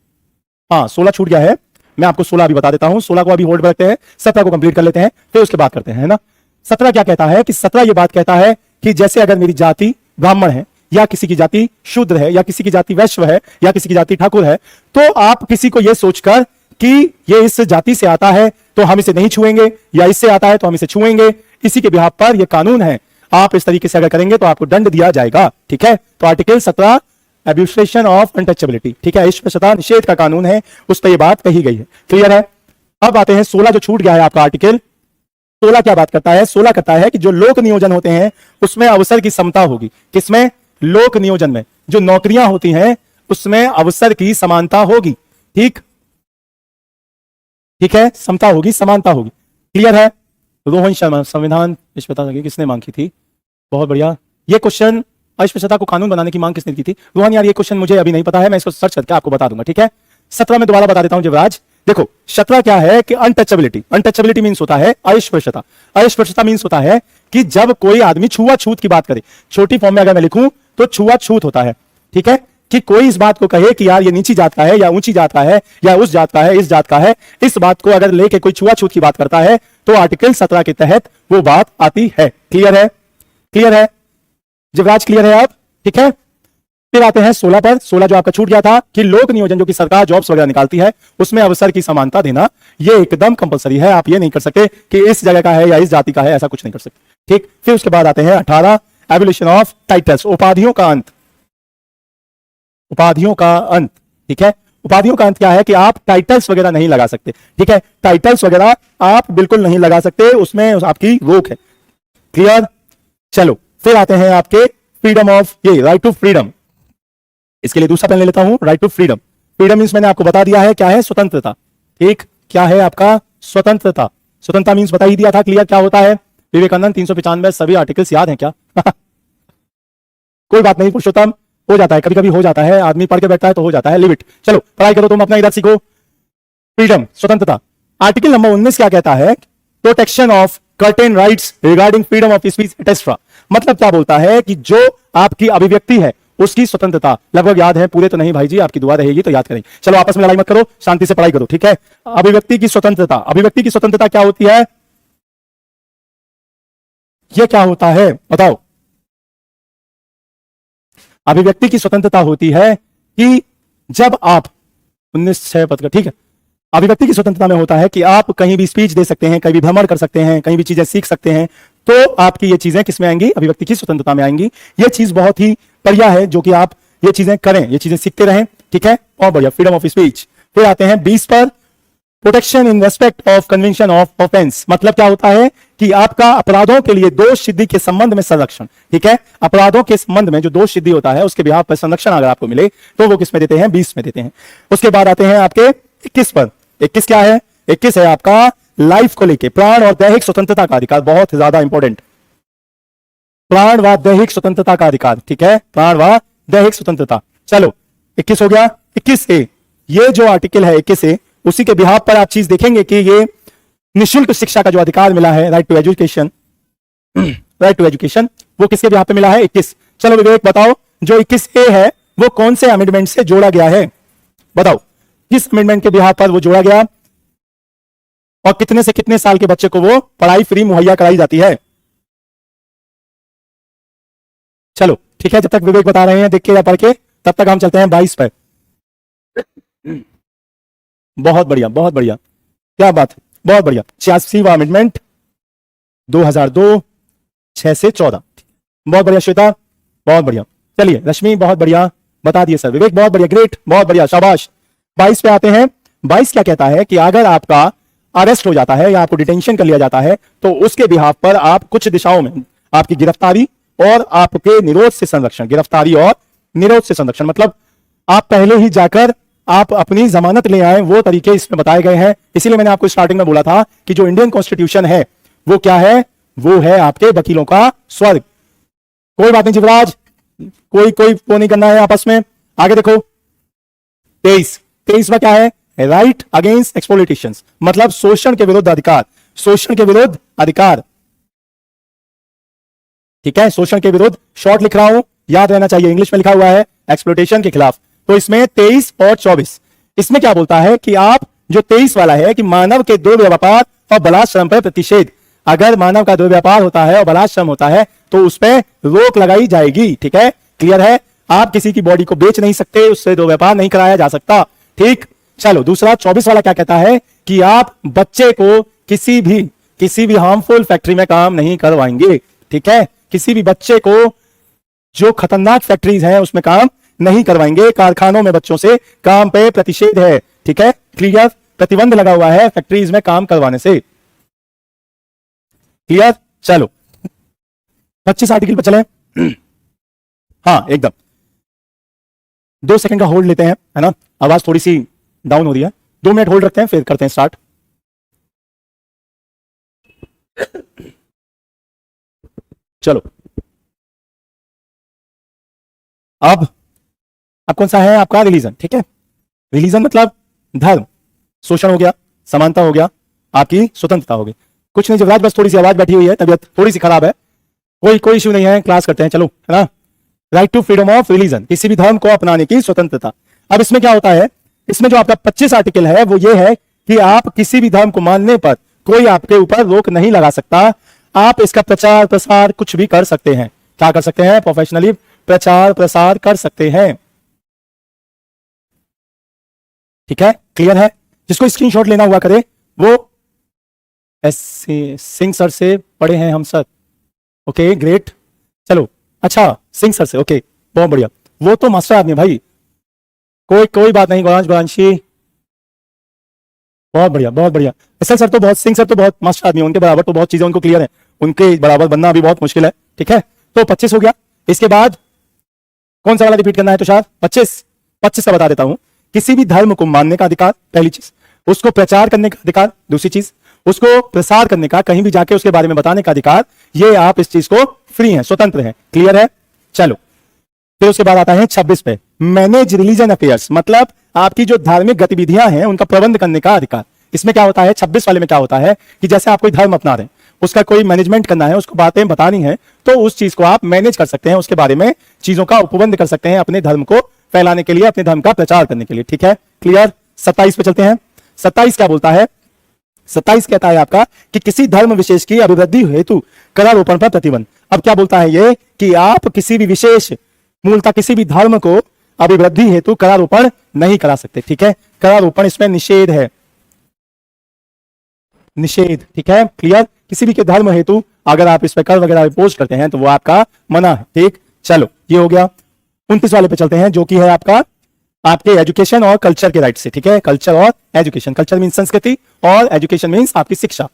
हाँ 16 छूट गया है, मैं आपको 16 अभी बता देता हूं, 16 को अभी होल्ड पर रखते हैं, 17 को कंप्लीट कर लेते हैं, फिर उसके बाद करते हैं, है ना। 17 क्या कहता है कि 17 ये बात कहता है कि जैसे अगर मेरी जाति ब्राह्मण है, या किसी की जाति शूद्र है, या किसी की जाति वैश्य है, या किसी की जाति ठाकुर है, तो आप किसी को यह सोचकर कि ये इस जाति से आता है तो हम इसे नहीं छुएंगे, या इससे आता है तो हम इसे छुएंगे, इसी के बिहाफ पर यह कानून है। आप इस तरीके से अगर करेंगे तो आपको दंड दिया जाएगा। ठीक है, तो आर्टिकल 17 एब्यूशन ऑफ अनटचेबिलिटी, ठीक है, अस्पृश्यता निषेध का कानून है, उस पर यह बात कही गई है। क्लियर है। अब आते हैं 16 जो छूट गया है आपका आर्टिकल 16 क्या बात करता है, 16 कहता है कि जो लोक नियोजन होते हैं उसमें अवसर की समता होगी। किसमें, लोक नियोजन में, जो नौकरियां होती हैं उसमें अवसर की समानता होगी। ठीक, ठीक है, समता होगी, समानता होगी। क्लियर है। रोहन शर्मा, संविधान अस्पृश्यता किसने मांग की थी, बहुत बढ़िया। ये क्वेश्चन अस्पृश्यता को कानून बनाने की मांग किसने की थी, रोहन यार ये क्वेश्चन मुझे अभी नहीं पता है, मैं इसको सर्च करके आपको बता दूंगा। ठीक है, 17 में दोबारा बता देता हूं जीवराज। देखो 17 क्या है कि अनटचेबिलिटी, अनटचेबिलिटी मींस होता है अस्पृश्यता। अस्पृश्यता मींस होता है कि जब कोई आदमी छुआछूत की बात करे, छोटी फॉर्म में अगर मैं लिखूं तो छुआछूत होता है। ठीक है, कि कोई इस बात को कहे कि यार ये नीची जात का है, या ऊंची जात का है, या उस जात का है, इस जात का है, इस बात को अगर लेके कोई छुआछूत की बात करता है तो आर्टिकल 17 के तहत वो बात आती है। क्लियर है, क्लियर है जीवराज, क्लियर है आप। ठीक है, फिर आते हैं 16 पर। 16 जो आपका छूट गया था कि लोक नियोजन जो कि सरकार जॉब्स वगैरह निकालती है उसमें अवसर की समानता देना, ये एकदम कंपलसरी है। आप ये नहीं कर सकते कि इस जगह का है या इस जाति का है, ऐसा कुछ नहीं कर सकते। ठीक, फिर उसके बाद आते हैं 18 एबोलिशन ऑफ टाइटल्स, उपाधियों का अंत, उपाधियों का अंत। ठीक है, उपाधियों का अंत क्या है कि आप टाइटल्स वगैरह नहीं लगा सकते। ठीक है, टाइटल्स वगैरह आप बिल्कुल नहीं लगा सकते, उसमें आपकी रोक है। क्लियर। चलो फिर आते हैं आपके फ्रीडम ऑफ, ये राइट टू फ्रीडम, इसके लिए दूसरा पेन ले लेता हूं, right to freedom. Freedom means मैंने आपको बता दिया है क्या है, स्वतंत्रता। ठीक, क्या है आपका, स्वतंत्रता। स्वतंत्रता मींस बता ही दिया था। क्लियर, क्या होता है, विवेकानंद 395 सभी आर्टिकल्स याद हैं क्या कोई बात नहीं पुरुषोत्तम, हो जाता है, कभी कभी हो जाता है, आदमी पढ़ के बैठता है तो हो जाता है, लिव इट। चलो पढ़ाई करो तुम अपना, इधर सीखो। फ्रीडम, स्वतंत्रता। आर्टिकल नंबर 19 क्या कहता है, protection of certain rights regarding freedom of speech etcetera. मतलब क्या बोलता है कि जो आपकी अभिव्यक्ति है उसकी स्वतंत्रता, लगभग याद है, पूरे तो नहीं भाई जी, आपकी दुआ रहेगी तो याद करेंगे। चलो आपस में लड़ाई मत करो, शांति से पढ़ाई करो। ठीक है, अभिव्यक्ति की स्वतंत्रता, अभिव्यक्ति की स्वतंत्रता क्या होती है, यह क्या होता है बताओ। अभिव्यक्ति की स्वतंत्रता होती है कि जब आप 19(6) पद का, ठीक है, अभिव्यक्ति की स्वतंत्रता में होता है कि आप कहीं भी स्पीच दे सकते हैं, कहीं भी भ्रमण कर सकते हैं, कहीं भी चीजें सीख सकते हैं, तो आपकी ये चीजें किसमें आएंगी, अभिव्यक्ति की स्वतंत्रता में आएंगी। ये चीज बहुत ही बढ़िया है जो कि आप ये चीजें करें, ये चीजें सीखते रहें, ठीक है, और बढ़िया, फ्रीडम ऑफ स्पीच। फिर आते हैं 20 पर, protection in respect of convention of offence. मतलब क्या होता है कि आपका अपराधों के लिए दोष सिद्धि के संबंध में संरक्षण, ठीक है, अपराधों के संबंध में जो दोष सिद्धि होता है उसके बिहाफ पर संरक्षण अगर आपको मिले तो वो किस में देते हैं, 20 में देते हैं। उसके बाद आते हैं आपके 21 पर। 21 क्या है, 21 है आपका लाइफ को लेके, प्राण और दैहिक स्वतंत्रता का अधिकार, बहुत ज्यादा इंपॉर्टेंट, प्राण व दैहिक स्वतंत्रता का अधिकार, ठीक है, प्राण व दैहिक स्वतंत्रता। चलो 21 हो गया। 21A, ये जो आर्टिकल है 21A, उसी के बिहाफ पर आप चीज देखेंगे कि ये निःशुल्क शिक्षा का जो अधिकार मिला है, right to education, right to education, वो किसके बिहाफ पे मिला है, 21। चलो विवेक बताओ, जो 21A है वो कौन से अमेंडमेंट से जोड़ा गया है, बताओ किस अमेंडमेंट के बिहाफ पर वो जोड़ा गया, और कितने से कितने साल के बच्चे को वो पढ़ाई फ्री मुहैया कराई जाती है। चलो ठीक है, जब तक विवेक बता रहे हैं देख के या पढ़ के, तब तक हम चलते हैं 22 पर। बहुत बढ़िया, बहुत बढ़िया, क्या बात है, बहुत बढ़िया। 86वां अमेंडमेंट 2002, 6 से 14, बहुत बढ़िया श्वेता, बहुत बढ़िया। चलिए रश्मि, बहुत बढ़िया बता दिए सर। विवेक बहुत बढ़िया, ग्रेट, बहुत बढ़िया, शाबाश। 22 पे आते हैं। 22 क्या कहता है कि अगर आपका अरेस्ट हो जाता है या आपको डिटेंशन कर लिया जाता है तो उसके बिहाफ पर आप कुछ दिशाओं में आपकी गिरफ्तारी और आपके निरोध से संरक्षण, गिरफ्तारी और निरोध से संरक्षण, मतलब आप पहले ही जाकर आप अपनी जमानत ले आए, वो तरीके इसमें बताए गए हैं। इसीलिए मैंने आपको स्टार्टिंग में बोला था कि जो इंडियन कॉन्स्टिट्यूशन है वो क्या है, वो है आपके वकीलों का स्वर्ग। कोई बात नहीं जीवराज, कोई वो नहीं करना है आपस में। आगे देखो 23 में क्या है, राइट अगेंस्ट एक्सप्लॉइटेशन, मतलब शोषण के विरुद्ध अधिकार, शोषण के विरुद्ध अधिकार, ठीक है, शोषण के विरुद्ध, शॉर्ट लिख रहा हूं, याद रहना चाहिए, इंग्लिश में लिखा हुआ है एक्सप्लॉइटेशन के खिलाफ। तो इसमें 23 और 24, इसमें क्या बोलता है कि आप जो 23 वाला है कि मानव के दुर्व्यापार और बलात्श्रम पर प्रतिषेध, अगर मानव का दुर्व्यापार होता है और बलात्श्रम होता है तो उस पर रोक लगाई जाएगी, ठीक है, क्लियर है। आप किसी की बॉडी को बेच नहीं सकते, उससे दुर्व्यापार नहीं कराया जा सकता, ठीक। चलो दूसरा 24 वाला क्या कहता है कि आप बच्चे को किसी भी हार्मफुल फैक्ट्री में काम नहीं करवाएंगे, ठीक है, किसी भी बच्चे को जो खतरनाक फैक्ट्रीज हैं उसमें काम नहीं करवाएंगे, कारखानों में बच्चों से काम पे प्रतिषेध है, ठीक है, क्लियर, प्रतिबंध लगा हुआ है फैक्ट्रीज में काम करवाने से, क्लियर। चलो 25 आर्टिकल पर चले। हाँ एकदम, 2 सेकंड का होल्ड लेते हैं, है ना, आवाज थोड़ी सी डाउन हो रही है, 2 मिनट होल्ड रखते हैं फिर करते हैं स्टार्ट। चलो अब कौन सा है आपका, रिलीजन, ठीक है, रिलीजन मतलब धर्म, शोषण हो गया, समानता हो गया, आपकी स्वतंत्रता हो गई। कुछ नहीं जबराज, बस थोड़ी सी आवाज बैठी हुई है, तबीयत थोड़ी सी खराब है, कोई इश्यू नहीं है, क्लास करते हैं, चलो, है ना। Right to freedom of religion, किसी भी धर्म को अपनाने की स्वतंत्रता। अब इसमें क्या होता है, इसमें जो आपका 25 आर्टिकल है वो ये है कि आप किसी भी धर्म को मानने पर कोई आपके ऊपर रोक नहीं लगा सकता, आप इसका प्रचार प्रसार कुछ भी कर सकते हैं, क्या कर सकते हैं, प्रोफेशनली प्रचार प्रसार कर सकते हैं, ठीक है, क्लियर है। जिसको स्क्रीनशॉट लेना हुआ करे वो सिंह सर से पढ़े हैं हम सर, ओके ग्रेट। चलो अच्छा सिंह सर से, ओके बहुत बढ़िया, वो तो मास्टर आदमी भाई, कोई बात नहीं, गौरांशी बहुत बढ़िया, बहुत बढ़िया। एसएल सर तो बहुत, सिंह सर तो बहुत मास्टर आदमी है, उनके बराबर तो बहुत चीजें उनको क्लियर है, उनके बराबर बनना अभी बहुत मुश्किल है, ठीक है। तो 25 हो गया। इसके बाद कौन सा वाला रिपीट करना है तुषार, 25 का बता देता हूं, किसी भी धर्म को मानने का अधिकार, पहली चीज, उसको प्रचार करने का अधिकार, दूसरी चीज, उसको प्रसार करने का, कहीं भी जाके उसके बारे में बताने का अधिकार, ये आप इस चीज को फ्री हैं, स्वतंत्र हैं, क्लियर है। चलो फिर उसके बाद आता है 26 पे, मैनेज रिलीजन अफेयर्स, मतलब आपकी जो धार्मिक गतिविधियां हैं उनका प्रबंध करने का अधिकार। इसमें क्या होता है, 26 वाले में क्या होता है कि जैसे आप कोई धर्म अपना रहे हैं, उसका कोई मैनेजमेंट करना है, उसको बातें बतानी है, तो उस चीज को आप मैनेज कर सकते हैं, उसके बारे में चीजों का उपबंध कर सकते हैं अपने धर्म को फैलाने के लिए, अपने धर्म का प्रचार करने के लिए, ठीक है, क्लियर। 27 पे चलते हैं। 27 क्या बोलता है, 27 कहता है आपका कि किसी धर्म विशेष की अभिवृद्धि हेतु करारोपण पर प्रतिबंध। अब क्या बोलता है ये कि आप किसी भी विशेष, मूलतः किसी भी धर्म को अभिवृद्धि हेतु करारोपण नहीं करा सकते, ठीक है, करारोपण इसमें निषेध है, निषेध, ठीक है, क्लियर। किसी भी के धर्म हेतु अगर आप इस पर कर वगैरह इम्पोज करते हैं तो वो आपका मना है, ठीक। चलो ये हो गया। 29 वाले पे चलते हैं, जो कि है आपका आपके एजुकेशन और कल्चर के राइट से। ठीक है, कल्चर और एजुकेशन, कल्चर मीन संस्कृति और एजुकेशन मीन्स आपकी शिक्षा।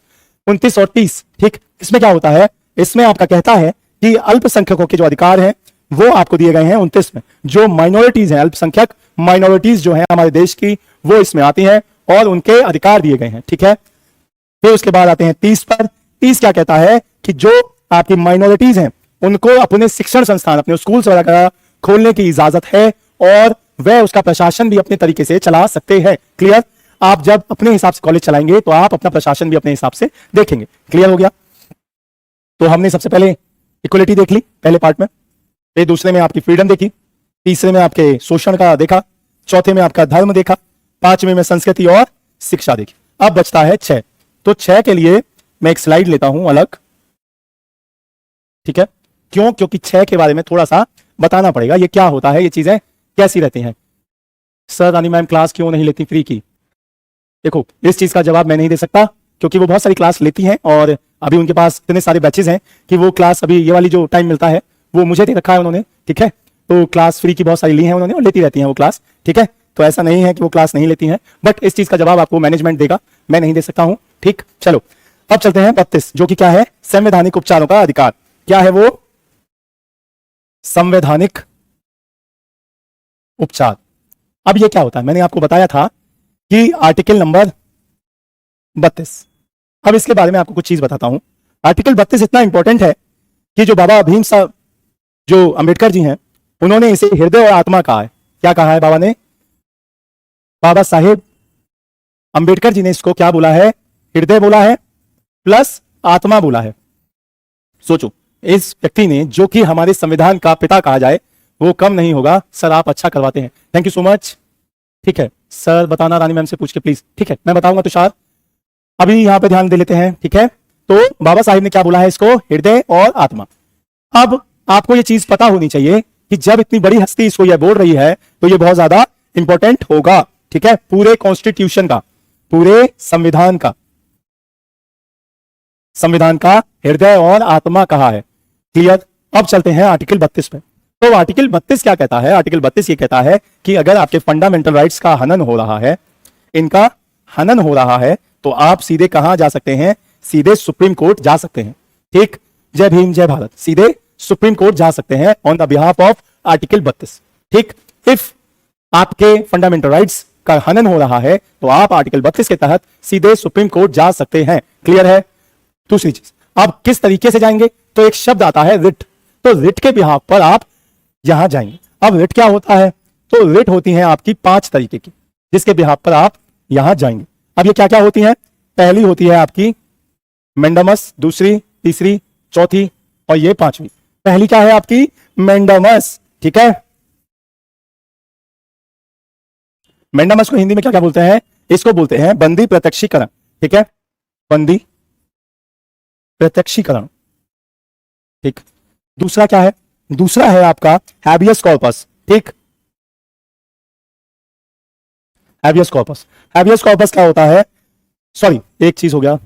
29 और 30, ठीक, इसमें क्या होता है, इसमें आपका कहता है कि अल्पसंख्यकों के जो अधिकार हैं वो आपको दिए गए हैं 29 में। जो माइनॉरिटीज हैं, अल्पसंख्यक माइनॉरिटीज जो हैं हमारे देश की, वो इसमें आती हैं और उनके अधिकार दिए गए हैं। ठीक है, फिर उसके बाद आते हैं 30 पर। 30 क्या कहता है कि जो आपकी माइनॉरिटीज हैं उनको अपने शिक्षण संस्थान, अपने स्कूल्स वगैरह खोलने की इजाजत है और वह उसका प्रशासन भी अपने तरीके से चला सकते हैं। क्लियर? आप जब अपने हिसाब से कॉलेज चलाएंगे तो आप अपना प्रशासन भी अपने हिसाब से देखेंगे। क्लियर हो गया? तो हमने सबसे पहले इक्वलिटी देख ली पहले पार्ट में, फिर दूसरे में आपकी फ्रीडम देखी, तीसरे में आपके शोषण का देखा, चौथे में आपका धर्म देखा, पांचवें में संस्कृति और शिक्षा देखी। अब बचता है 6। तो 6 के लिए मैं एक स्लाइड लेता हूं अलग। ठीक है, क्यों? क्योंकि 6 के बारे में थोड़ा सा बताना पड़ेगा, ये क्या होता है, ये चीजें कैसी रहती हैं। सर रानी मैम क्लास क्यों नहीं लेती फ्री की? देखो, इस चीज का जवाब मैं नहीं दे सकता क्योंकि वो बहुत सारी क्लास लेती हैं और अभी उनके पास इतने सारे बैचेज हैं कि वो क्लास, अभी ये वाली जो टाइम मिलता है वो मुझे दे रखा है उन्होंने। ठीक है, तो क्लास फ्री की बहुत सारी ली है उन्होंने और लेती रहती हैं वो क्लास। ठीक है, तो ऐसा नहीं है कि वो क्लास नहीं लेती हैं, बट इस चीज का जवाब आपको मैनेजमेंट देगा, मैं नहीं दे सकता हूं। ठीक, चलो अब चलते हैं 32, जो कि क्या है, संवैधानिक उपचारों का अधिकार। क्या है वो? संवैधानिक उपचार। अब ये क्या होता है, मैंने आपको बताया था कि आर्टिकल नंबर 32। अब इसके बारे में आपको कुछ चीज बताता हूं। आर्टिकल 32 इतना इंपॉर्टेंट है कि जो बाबा भीम साहब, जो अंबेडकर जी हैं, उन्होंने इसे हृदय और आत्मा कहा है। क्या कहा है बाबा ने? बाबा साहेब अंबेडकर जी ने इसको क्या बोला है? हृदय बोला है प्लस आत्मा बोला है। सोचो, इस व्यक्ति ने, जो कि हमारे संविधान का पिता कहा जाए, वो कम नहीं होगा। सर आप अच्छा करवाते हैं, थैंक यू सो मच। ठीक है सर, बताना रानी मैम से पूछ के प्लीज। ठीक है, मैं बताऊंगा तुषार, अभी यहां पे ध्यान दे लेते हैं। ठीक है, तो बाबा साहिब ने क्या बोला है इसको? हृदय और आत्मा। अब आपको ये चीज पता होनी चाहिए कि जब इतनी बड़ी हस्ती इसको यह बोल रही है तो ये बहुत ज्यादा इंपॉर्टेंट होगा। ठीक है, पूरे कॉन्स्टिट्यूशन का, पूरे संविधान का, संविधान का हृदय और आत्मा कहा है। क्लियर? अब चलते हैं आर्टिकल 32 पे। तो आर्टिकल 32 क्या कहता है? आर्टिकल 32 ये कहता है कि अगर आपके फंडामेंटल राइट्स का हनन हो रहा है, इनका हनन हो रहा है, तो आप सीधे कहां जा सकते हैं? सीधे सुप्रीम कोर्ट जा सकते हैं। ठीक, जय भीम जय भारत, सीधे सुप्रीम कोर्ट जा सकते हैं on the behalf of article 32। ठीक, इफ आपके फंडामेंटल राइट्स का हनन हो रहा है तो आप आर्टिकल 32 के तहत सीधे सुप्रीम कोर्ट जा सकते हैं। क्लियर है? दूसरी चीज, अब किस तरीके से जाएंगे? तो एक शब्द आता है रिट, तो रिट के बिहाफ पर आप यहां जाएंगे। अब रिट क्या होता है? तो रिट होती है आपकी 5 तरीके की, जिसके बिहाफ पर आप यहां जाएंगे। अब ये क्या क्या होती है? पहली होती है आपकी मैंडामस, दूसरी, तीसरी, चौथी और ये 5वीं। पहली क्या है आपकी? मैंडामस। ठीक है, मैंडामस को हिंदी में क्या क्या बोलते हैं? इसको बोलते हैं बंदी प्रत्यक्षीकरण। ठीक है, बंदी प्रत्यक्षीकरण। ठीक, दूसरा क्या है? दूसरा है आपका हैबियस कॉर्पस। ठीक, हैबियस कॉर्पस। हैबियस कॉर्पस क्या होता है? सॉरी, एक चीज हो गया,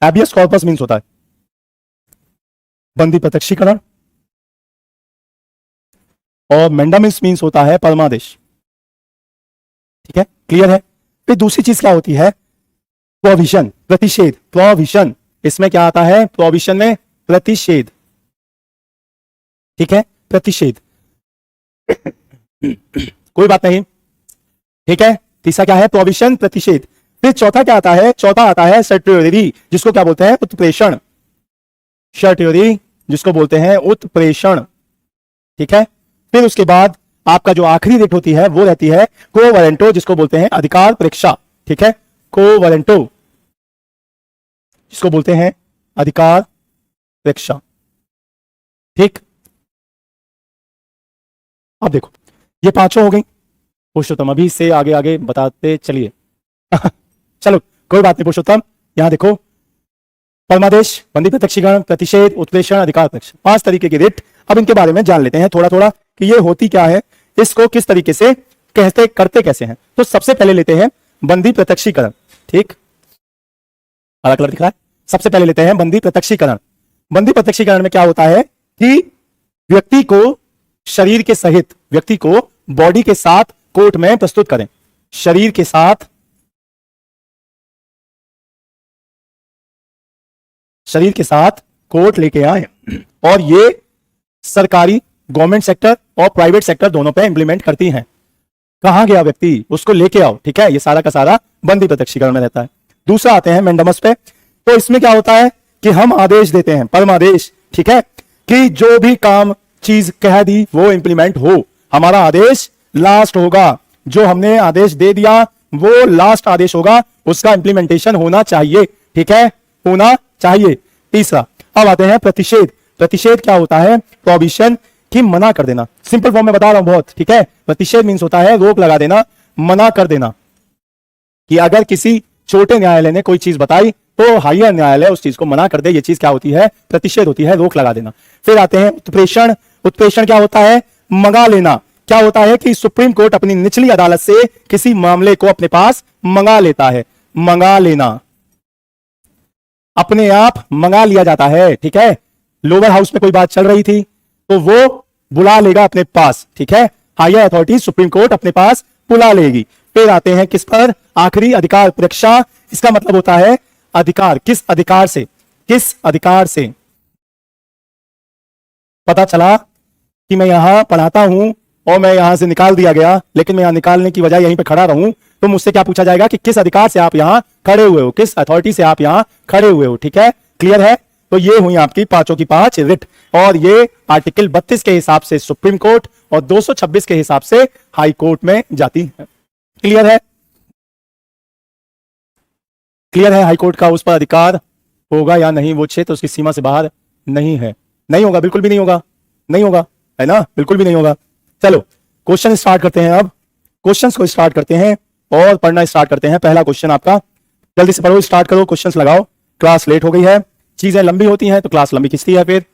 हैबियस कॉर्पस मीन्स होता है बंदी प्रत्यक्षीकरण और मैंडामस मीन्स होता है परमादेश। ठीक है, क्लियर है? फिर दूसरी चीज क्या होती है? प्रोविजन, प्रतिषेध। प्रोविजन, इसमें क्या आता है? प्रोविजन में प्रतिषेध। ठीक है, प्रतिषेध। कोई बात नहीं। ठीक है, तीसरा क्या है? प्रोविजन, प्रतिषेध। फिर चौथा क्या आता है? चौथा आता है सर्ट्योरी, जिसको क्या बोलते हैं? उत्प्रेषण। सर्ट्योरी, जिसको बोलते हैं उत्प्रेषण। ठीक है, फिर उसके बाद आपका जो आखिरी डेट होती है वो रहती है को वारंटो, जिसको बोलते हैं अधिकार परीक्षा। ठीक है, को वारंटो, जिसको बोलते हैं अधिकार परीक्षा। ठीक, अब देखो ये 5 हो गई। पुरुषोत्तम अभी से आगे आगे बताते चलिए। चलो कोई बात नहीं पुरुषोत्तम, यहां देखो परमादेश, बंदी प्रत्यक्षीकरण, प्रतिषेध, उत्प्रेषण, अधिकार परीक्षा, 5 तरीके की रिट। अब इनके बारे में जान लेते हैं थोड़ा थोड़ा कि ये होती क्या है, इसको किस तरीके से कहते करते कैसे हैं। तो सबसे पहले लेते हैं बंदी प्रत्यक्षीकरण। ठीक, हरा कलर दिख रहा है। सबसे पहले लेते हैं बंदी प्रत्यक्षीकरण। बंदी प्रत्यक्षीकरण में क्या होता है कि व्यक्ति को शरीर के सहित, व्यक्ति को बॉडी के साथ कोर्ट में प्रस्तुत करें, शरीर के साथ, शरीर के साथ कोर्ट लेके आए, और ये सरकारी, गवर्नमेंट सेक्टर और प्राइवेट सेक्टर दोनों पे इंप्लीमेंट करती हैं। कहां गया व्यक्ति, उसको लेके आओ, ठीक है। ये सारा का सारा बंदी प्रत्यक्षीकरण में रहता है। दूसरा आते हैं मैंडमस पे। तो इसमें क्या होता है कि हम आदेश देते हैं, परमादेश, ठीक है, कि जो भी काम चीज कह दी वो इंप्लीमेंट हो। हमारा आदेश लास्ट होगा, जो हमने आदेश दे दिया वो लास्ट आदेश होगा, उसका इंप्लीमेंटेशन होना चाहिए, ठीक है, होना चाहिए। तीसरा, अब आते हैं प्रतिषेध। प्रतिषेध क्या होता है? प्रोहिबिशन, कि मना कर देना। सिंपल फॉर्म में बता रहा हूं बहुत, ठीक है। प्रतिषेध मीन्स होता है रोक लगा देना, मना कर देना, कि अगर किसी छोटे न्यायालय ने कोई चीज बताई तो हायर न्यायालय उस चीज को मना कर दे। ये चीज क्या होती है? प्रतिषेध होती है, रोक लगा देना। फिर आते हैं उत्प्रेषण। उत्प्रेषण क्या होता है? मंगा लेना। क्या होता है कि सुप्रीम कोर्ट अपनी निचली अदालत से किसी मामले को अपने पास मंगा लेता है। मंगा लेना, अपने आप मंगा लिया जाता है, ठीक है। लोअर हाउस में कोई बात चल रही थी तो वो बुला लेगा अपने पास, ठीक है। हायर अथॉरिटी सुप्रीम कोर्ट अपने पास बुला लेगी। फिर आते हैं किस पर? आखिरी, अधिकार परीक्षा। इसका मतलब होता है अधिकार, किस अधिकार से, किस अधिकार से। पता चला कि मैं यहां पढ़ाता हूं और मैं यहां से निकाल दिया गया, लेकिन मैं यहां निकालने की बजाय यहीं पे खड़ा रहूं, तो मुझसे क्या पूछा जाएगा कि किस अधिकार से आप यहां खड़े हुए हो, किस अथॉरिटी से आप यहां खड़े हुए हो, ठीक है। क्लियर है? तो ये हुई आपकी पांचों की पांच रिट, और ये आर्टिकल 32 के हिसाब से सुप्रीम कोर्ट और 226 के हिसाब से हाई कोर्ट में जाती है। क्लियर है? क्लियर है? हाई कोर्ट का उस पर अधिकार होगा या नहीं, वो क्षेत्र उसकी सीमा से बाहर नहीं है। नहीं होगा, बिल्कुल भी नहीं होगा, नहीं होगा, है ना, बिल्कुल भी नहीं होगा। चलो क्वेश्चन स्टार्ट करते हैं। अब क्वेश्चंस को स्टार्ट करते हैं और पढ़ना स्टार्ट करते हैं। पहला क्वेश्चन आपका, जल्दी से पढ़ो, स्टार्ट करो, क्वेश्चंस लगाओ। क्लास लेट हो गई है, चीजें लंबी होती हैं तो क्लास लंबी खिंचती है। फिर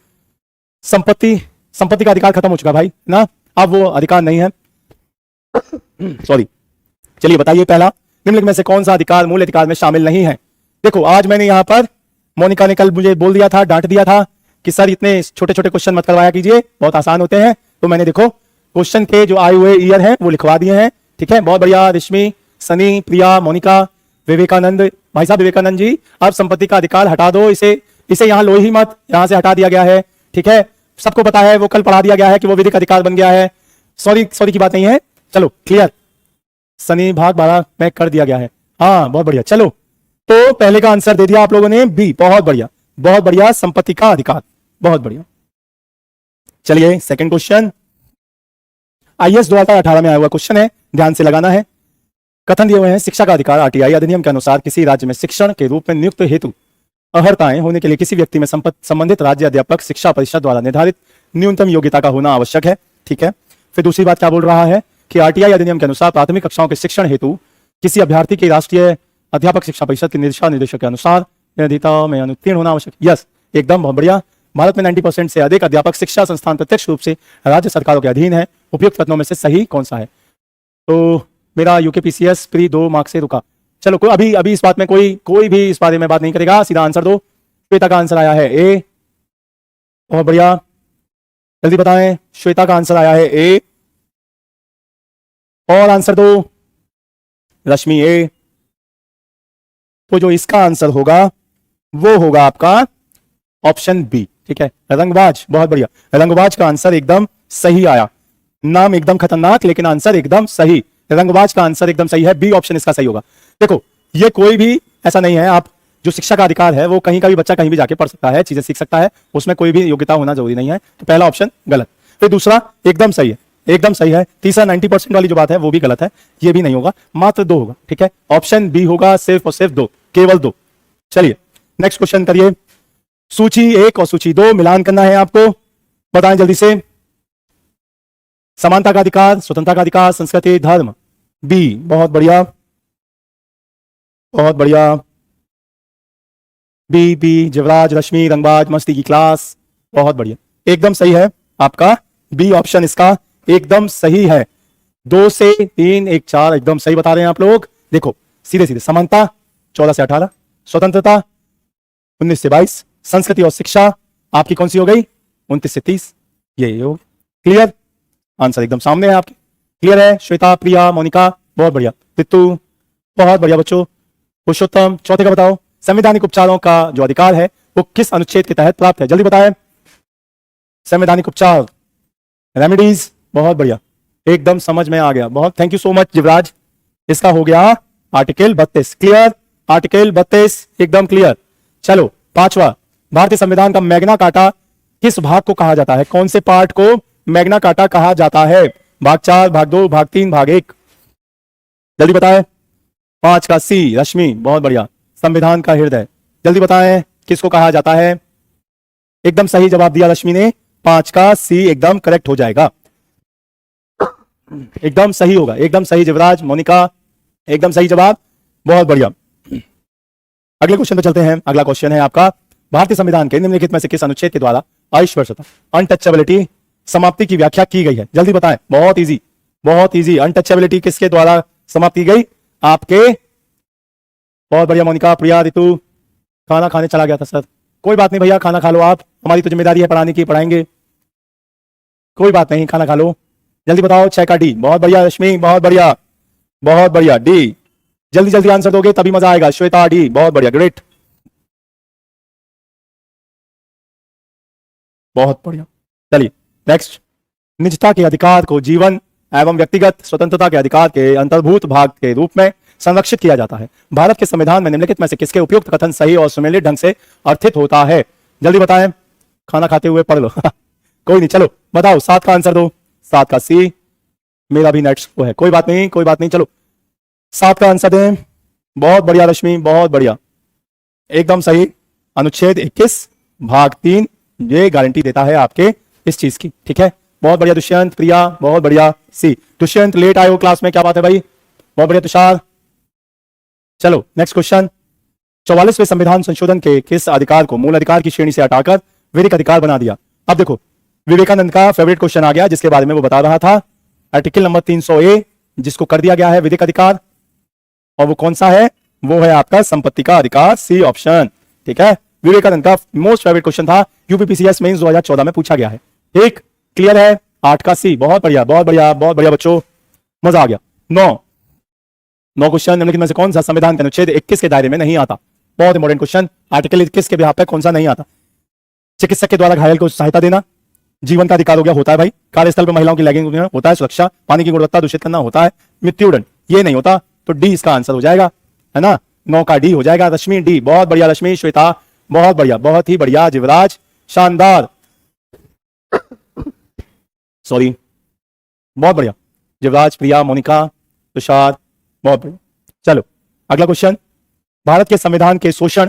संपत्ति, संपत्ति का अधिकार खत्म हो चुका भाई ना, अब वो अधिकार नहीं है। सॉरी, चलिए बताइए, पहला, निम्नलिखित में से कौन सा अधिकार मूल अधिकार में शामिल नहीं है? देखो, आज मैंने यहां पर, मोनिका ने कल मुझे बोल दिया था, डांट दिया था कि सर इतने छोटे छोटे क्वेश्चन मत करवाया कीजिए, बहुत आसान होते हैं। तो मैंने देखो क्वेश्चन के जो आए हुए ईयर हैं वो लिखवा दिए हैं, ठीक है। बहुत बढ़िया, रश्मि, सनी, प्रिया, मोनिका, विवेकानंद, भाई साहब विवेकानंद जी, अब संपत्ति का अधिकार हटा दो, इसे यहां लो ही मत, यहां से हटा दिया गया है, ठीक है। सबको पता है, वो कल पढ़ा दिया गया है कि वो विधिक अधिकार बन गया है। सॉरी की बात नहीं है। चलो क्लियर, सनी भाग 12 में कर दिया गया है। हाँ बहुत बढ़िया। चलो तो पहले का आंसर दे दिया आप लोगों ने, बी, बहुत बढ़िया, बहुत बढ़िया, संपत्ति का अधिकार, बहुत बढ़िया। चलिए सेकंड क्वेश्चन, आईएएस 2018 में आया हुआ क्वेश्चन है, ध्यान से लगाना है। कथन दिए हुए हैं, शिक्षा का अधिकार आरटीआई अधिनियम के अनुसार किसी राज्य में शिक्षण के रूप में नियुक्त हेतु अर्हताएं होने के लिए किसी व्यक्ति में संबंधित राज्य अध्यापक शिक्षा परिषद द्वारा निर्धारित न्यूनतम योग्यता का होना आवश्यक है, ठीक है। फिर दूसरी बात क्या बोल रहा है कि आरटीआई अधिनियम के अनुसार प्राथमिक कक्षाओं के शिक्षण हेतु किसी अभ्यर्थी के राष्ट्रीय अध्यापक शिक्षा परिषद के दिशा निर्देशों के अनुसार निधिता में अनुत्तीर्ण होना आवश्यक। यस, एकदम बहुत बढ़िया। भारत में 90% से अधिक अध्यापक शिक्षा संस्थान प्रत्यक्ष रूप से राज्य सरकारों के अधीन है। उपयुक्त कथनों में से सही कौन सा है? तो मेरा यूकेपीसीएस प्री 2 मार्क्स से रुका। चलो अभी इस बात में कोई भी इस बारे में बात नहीं करेगा, सीधा आंसर दो। श्वेता का आंसर आया है ए, बहुत बढ़िया, जल्दी बताएं। श्वेता का आंसर आया है ए, और आंसर दो। रश्मि ए। तो जो इसका आंसर होगा वो होगा आपका ऑप्शन बी, ठीक है, रंगबाज, बहुत बढ़िया। रंगबाज का आंसर एकदम सही आया, नाम एकदम खतरनाक लेकिन आंसर एकदम सही। रंगबाज का आंसर एकदम सही है, बी ऑप्शन इसका सही होगा। देखो ये कोई भी ऐसा नहीं है, आप जो शिक्षा का अधिकार है वो कहीं का भी बच्चा कहीं भी जाके पढ़ सकता है, चीजें सीख सकता है, उसमें कोई भी योग्यता होना जरूरी नहीं है। तो पहला ऑप्शन गलत। फिर दूसरा एकदम सही है, एकदम सही है। तीसरा 90% वाली जो बात है वो भी गलत है, ये भी नहीं होगा, मात्र 2 होगा, ठीक है। ऑप्शन बी होगा सिर्फ और सिर्फ 2, केवल 2। चलिए नेक्स्ट क्वेश्चन करिए। सूची 1 और सूची 2 मिलान करना है आपको, बताएं जल्दी से। समानता का अधिकार, स्वतंत्रता का अधिकार, संस्कृति, धर्म, बी, बहुत बढ़िया, बहुत बढ़िया। बी, जवराज, रश्मि, रंगबाज, मस्ती की क्लास, बहुत बढ़िया, एकदम सही है आपका बी ऑप्शन, इसका एकदम सही है। 2 से 3, 1, 4 एकदम सही बता रहे हैं आप लोग। देखो सीधे सीधे, समानता 14 से 18, स्वतंत्रता 19 से 22, संस्कृति और शिक्षा आपकी कौन सी हो गई? 29 से 30, ये हो क्लियर। आंसर एकदम सामने है आपके, क्लियर है। श्वेता, प्रिया, मोनिका, बहुत बढ़िया। तित्तू, बहुत बढ़िया बच्चों। पुरुषोत्तम, चौथे का बताओ। संवैधानिक उपचारों का जो अधिकार है वो किस अनुच्छेद के तहत प्राप्त है, जल्दी बताएं। संवैधानिक उपचार, रेमेडीज, बहुत बढ़िया, एकदम समझ में आ गया, बहुत थैंक यू सो मच युवराज। इसका हो गया आर्टिकल 32, क्लियर। आर्टिकल 32 एकदम क्लियर। चलो पांचवा, भारतीय संविधान का मैग्ना कार्टा किस भाग को कहा जाता है, कौन से पार्ट को मैग्ना कार्टा कहा जाता है? भाग 4, भाग 2, भाग 3, भाग 1, जल्दी बताएं। 5 का सी, रश्मि, बहुत बढ़िया। संविधान का हृदय, जल्दी बताएं किसको कहा जाता है? एकदम सही जवाब दिया रश्मि ने, 5 का सी एकदम करेक्ट हो जाएगा, एकदम सही होगा, एकदम सही। युवराज, मोनिका, एकदम सही जवाब, बहुत बढ़िया। अगले क्वेश्चन पे चलते हैं। अगला क्वेश्चन है आपका, भारतीय संविधान के निम्नलिखित में से किस अनुच्छेद के द्वारा अस्पृश्यता, अनटचेबिलिटी समाप्ति की व्याख्या की गई है, जल्दी बताएं। बहुत इजी, बहुत इजी। अनटचेबिलिटी किसके द्वारा समाप्त की गई? आपके, बहुत बढ़िया मोनिका, प्रिया, ऋतु। खाना खाने चला गया था सर, कोई बात नहीं भैया, खाना खा लो आप, हमारी तो जिम्मेदारी है पढ़ाने की, पढ़ाएंगे, कोई बात नहीं, खाना खा लो। जल्दी बताओ, 6 का डी, बहुत बढ़िया रश्मि, बहुत बढ़िया, बहुत बढ़िया। डी, जल्दी जल्दी आंसर दोगे तभी मजा आएगा। श्वेता, डी, बहुत बढ़िया, ग्रेट, बहुत बढ़िया। चलिए नेक्स्ट, निजता के अधिकार को जीवन एवं व्यक्तिगत स्वतंत्रता के अधिकार के अंतर्भूत भाग के रूप में संरक्षित किया जाता है। भारत के संविधान में निम्नलिखित में से किसके उपयुक्त कथन सही और सुमेलित ढंग से अर्थित होता है, जल्दी बताएं। खाना खाते हुए पढ़ लो कोई नहीं, चलो बताओ, 7 का आंसर दो। 7 का सी, मेरा भी नेट वो है, कोई बात नहीं, कोई बात नहीं, चलो 7 का आंसर दें। बहुत बढ़िया रश्मि, बहुत बढ़िया, एकदम सही। अनुच्छेद 21 भाग 3 ये गारंटी देता है आपके इस चीज की, ठीक है। बहुत बढ़िया दुष्यंत, प्रिया, बहुत बढ़िया। सी, दुष्यंत लेट आए हो क्लास में, क्या बात है भाई, बहुत बढ़िया। तुषार, चलो नेक्स्ट क्वेश्चन, 44वें संविधान संशोधन के किस अधिकार को मूल अधिकार की श्रेणी से हटाकर विधिक अधिकार बना दिया? अब देखो, विवेकानंद का फेवरेट क्वेश्चन आ गया जिसके बारे में वो बता रहा था। आर्टिकल नंबर 300A जिसको कर दिया गया है विधिक अधिकार, और वो कौन सा है? वो है आपका संपत्ति का अधिकार, सी ऑप्शन, ठीक है। विवेकानंद का मोस्ट फेवरेट क्वेश्चन था, यूपीपीसीएस मेंस 2014 में पूछा गया है, ठीक, क्लियर है। 8 का सी, बहुत बढ़िया, बहुत बढ़िया, बहुत बढ़िया बच्चों, मजा आ गया। 9 क्वेश्चन, निम्नलिखित में से कौन सा संविधान के अनुच्छेद 21 के दायरे में नहीं आता? बहुत इंपॉर्टेंट क्वेश्चन, आर्टिकल 21 के बिहाफ पे कौन सा नहीं आता? चिकित्सक के द्वारा घायल को सहायता देना, जीवन का अधिकार हो गया, होता है भाई। कार्यस्थल पर महिलाओं की लैंगिक होता है, सुरक्षा, पानी की गुणवत्ता दूषित करना होता है, मृत्युदंड ये नहीं होता, तो डी इसका आंसर हो जाएगा, है ना। 9 का डी हो जाएगा। रश्मि, डी, बहुत बढ़िया रश्मि। श्वेता, बहुत बढ़िया, बहुत ही बढ़िया। युवराज, शानदार, सॉरी, बहुत बढ़िया। युवराज, प्रिया, मोनिका, तुषार, बहुत बढ़िया। चलो अगला क्वेश्चन, भारत के संविधान के शोषण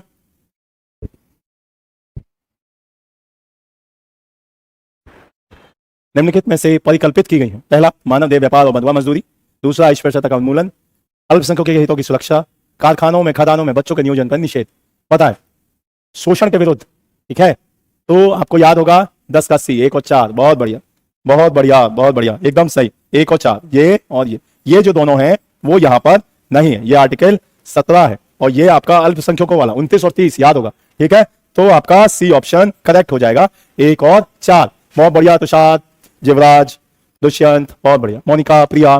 निम्नलिखित में से परिकल्पित की गई है? पहला, मानव देह व्यापार और बंधुआ मजदूरी। दूसरा, अस्पृश्यता का उन्मूलन। अल्पसंख्यकों के हितों की सुरक्षा। कारखानों में, खदानों में बच्चों के नियोजन पर निषेध। बताएं, शोषण के विरुद्ध, ठीक है। तो आपको याद होगा 10 का सी, 1 और 4, बहुत बढ़िया, बहुत बढ़िया, बहुत बढ़िया, एकदम सही। 1 और 4, ये और ये जो दोनों हैं वो यहां पर नहीं है, ये आर्टिकल 17 है, और ये आपका अल्पसंख्यकों वाला 29 और 30 याद होगा, ठीक है। तो आपका सी ऑप्शन करेक्ट हो जाएगा, 1 और 4, बहुत बढ़िया। तुषार, युवराज, दुष्यंत, बहुत बढ़िया। मोनिका, प्रिया।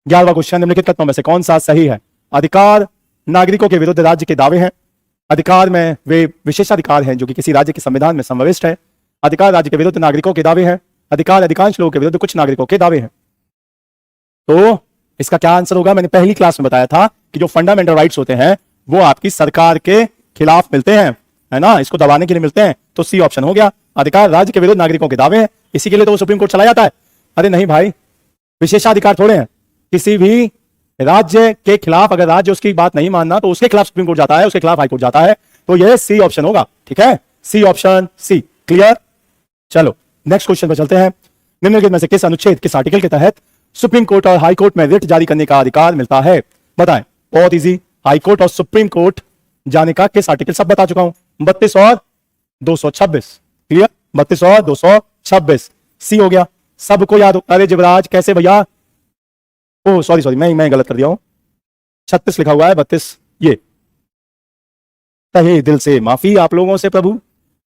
11वां क्वेश्चन, निम्नलिखित कथनों में से कौन सा सही है? अधिकार नागरिकों के विरुद्ध राज्य के दावे हैं। अधिकार में वे विशेषाधिकार हैं जो कि किसी राज्य के संविधान में समाविष्ट है। अधिकार राज्य के विरुद्ध नागरिकों के दावे हैं। अधिकार अधिकांश लोगों के विरुद्ध कुछ नागरिकों के दावे हैं। तो इसका क्या आंसर होगा? मैंने पहली क्लास में बताया था कि जो फंडामेंटल राइट्स होते हैं वो आपकी सरकार के खिलाफ मिलते हैं, है ना, इसको दबाने के लिए मिलते हैं, तो सी ऑप्शन हो गया। अधिकार राज्य के विरुद्ध नागरिकों के दावे हैं, इसी के लिए तो सुप्रीम कोर्ट चला जाता है। अरे नहीं भाई, विशेषाधिकार थोड़े हैं, किसी भी राज्य के खिलाफ अगर राज्य उसकी बात नहीं मानना तो उसके खिलाफ सुप्रीम कोर्ट जाता है, उसके खिलाफ हाईकोर्ट जाता है, तो यह सी ऑप्शन होगा, ठीक है। सी ऑप्शन, सी, क्लियर। चलो नेक्स्ट क्वेश्चन पर चलते हैं। निम्नलिखित में से किस अनुच्छेद, किस आर्टिकल के तहत सुप्रीम कोर्ट और हाई कोर्ट में रिट जारी करने का अधिकार मिलता है? बताएं, बहुत इजी। हाई कोर्ट और सुप्रीम कोर्ट जाने का किस आर्टिकल, सब बता चुका हूं, 32 और 226, क्लियर। 32 और 226, सी हो गया, सबको याद हो। अरे युवराज कैसे भैया, ओ सॉरी मैं गलत कर दिया हूं, 36 लिखा हुआ है, 32 ये, तहे दिल से माफी आप लोगों से प्रभु,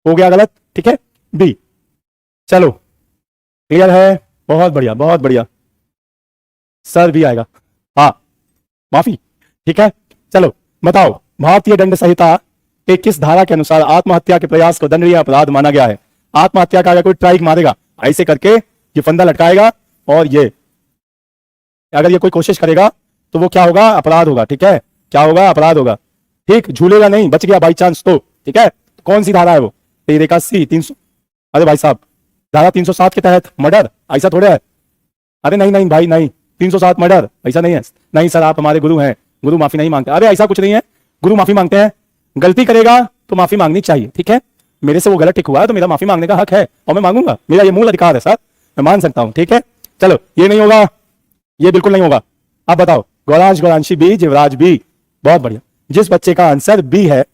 हो गया गलत, ठीक है। बी, चलो क्लियर है, बहुत बढ़िया बहुत बढ़िया। सर भी आएगा, हाँ माफी, ठीक है। चलो बताओ, भारतीय दंड संहिता के किस धारा के अनुसार आत्महत्या के प्रयास को दंडनीय अपराध माना गया है? आत्महत्या का अगर कोई ट्राइक मारेगा ऐसे करके, ये फंदा लटकाएगा और ये अगर ये कोई कोशिश करेगा तो वो क्या होगा? अपराध होगा, ठीक है। क्या होगा? अपराध होगा, ठीक। झूलेगा नहीं, बच गया बाई चांस तो, ठीक है। तो कौन सी धारा है वो? 81, 300, अरे भाई साहब धारा 307 के तहत मर्डर, ऐसा थोड़े है। अरे नहीं नहीं भाई नहीं, 307 मर्डर ऐसा नहीं है। नहीं सर आप हमारे गुरु हैं, गुरु माफी नहीं मांगते। अरे ऐसा कुछ नहीं है, गुरु माफी मांगते हैं। गलती करेगा तो माफी मांगनी चाहिए, ठीक है। मेरे से वो गलत ठीक हुआ है तो मेरा माफी मांगने का हक है और मैं मांगूंगा, मेरा ये मूल अधिकार है सर, मैं मान सकता हूं, ठीक है। चलो ये नहीं होगा, ये बिल्कुल नहीं होगा। अब बताओ, गौरांश गौरांशी बी, जीवराज बी, बहुत बढ़िया। जिस बच्चे का आंसर बी है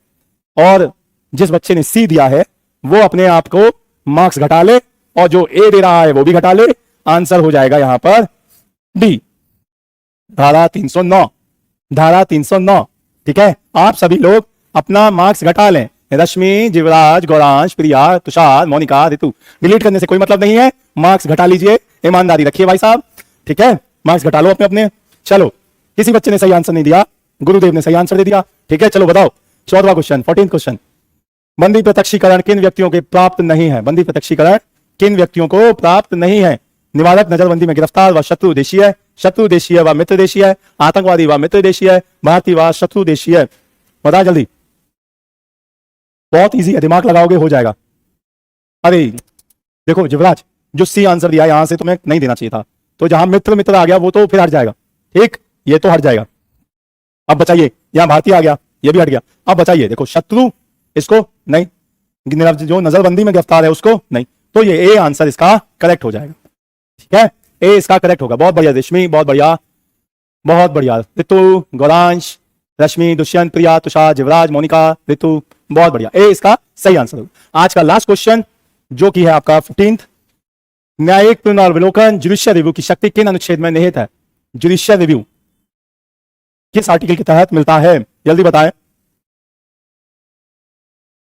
और जिस बच्चे ने सी दिया है वो अपने आप को मार्क्स घटा ले और जो ए दे रहा है वो भी घटा ले। आंसर हो जाएगा यहां पर डी, धारा 309, धारा 309, ठीक है। आप सभी लोग अपना मार्क्स घटा लें। रश्मि, जीवराज, गौरांश, प्रिया, तुषार, मोनिका, ऋतु, डिलीट करने से कोई मतलब नहीं है, मार्क्स घटा लीजिए, ईमानदारी रखिए भाई साहब, ठीक है। मार्क्स घटा लो अपने अपने। चलो किसी बच्चे ने सही आंसर नहीं दिया, गुरुदेव ने सही आंसर दे दिया, ठीक है। चलो बताओ 14वां क्वेश्चन, 14th क्वेश्चन। बंदी प्रत्यक्षीकरण किन व्यक्तियों के प्राप्त नहीं है? बंदी प्रत्यक्षीकरण किन व्यक्तियों को प्राप्त नहीं है? निवारक नजरबंदी में गिरफ्तार व शत्रु देशीय है, शत्रु देशीय व मित्र देशीय है, आतंकवादी व मित्र देशीय है, भारतीय व शत्रु देशीय है। बता जल्दी, बहुत इजी है, दिमाग लगाओगे हो जाएगा। अरे देखो जीवराज, जो सी आंसर दिया यहां से तुम्हें नहीं देना चाहिए था, तो जहां मित्र मित्र आ गया वो तो फिर हट जाएगा, ठीक, ये तो हट जाएगा। अब बचाइए, यहां भारतीय आ गया, ये भी हट गया। अब बचाइए, देखो शत्रु, इसको नहीं, जो नजरबंदी में गिरफ्तार है उसको नहीं, तो ये ए आंसर इसका करेक्ट हो जाएगा, ठीक है। ए इसका करेक्ट होगा। बहुत बढ़िया रेशमी, बहुत बढ़िया, बहुत बढ़िया। ऋतु, गौरांश, रश्मि, दुष्यंत, प्रिया, तुषार, जीवराज, मोनिका, ऋतु, बहुत बढ़िया, ए इसका सही आंसर होगा। आज का लास्ट क्वेश्चन जो कि है आपका 15th, न्यायिक पुनर्विलोकन जुडिशियल रिव्यू की शक्ति किन अनुच्छेद में निहित है? जुडिशियल रिव्यू किस आर्टिकल के तहत मिलता है? जल्दी बताएं।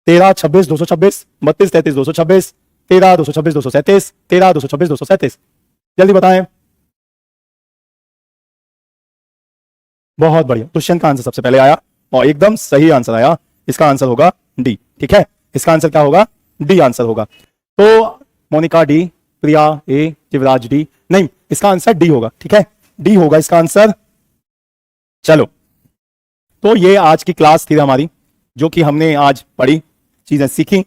13, 26, 226, 32, 33, 226, 13, 226, 237, 13, 226, 237, जल्दी बताएं। बहुत बढ़िया, दुष्यंत का आंसर सबसे पहले आया और एकदम सही आंसर आया। इसका आंसर होगा डी, ठीक है। इसका आंसर क्या होगा? डी आंसर होगा। तो मोनिका डी, प्रिया ए, जीवराज डी, नहीं इसका आंसर डी होगा, ठीक है, डी होगा इसका आंसर। चलो तो ये आज की क्लास थी हमारी, जो कि हमने आज पढ़ी, चीजें सीखी